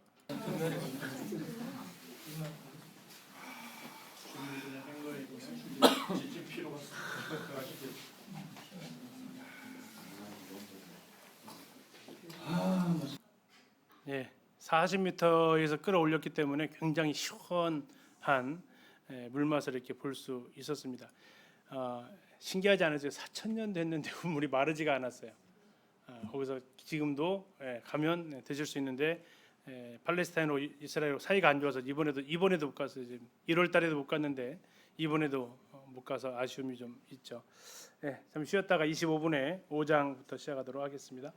예, 40m에서 끌어올렸기 때문에 굉장히 시원한 물맛을 이렇게 볼 수 있었습니다. 신기하지 않으세요? 4,000년 됐는데 물이 마르지가 않았어요. 거기서 지금도 가면 드실 수 있는데 팔레스타인으로 이스라엘 사이가 안 좋아서 이번에도 못 가서 지금 1월 달에도 못 갔는데 이번에도 못 가서 아쉬움이 좀 있죠. 잠시 쉬었다가 25분에 5장부터 시작하도록 하겠습니다.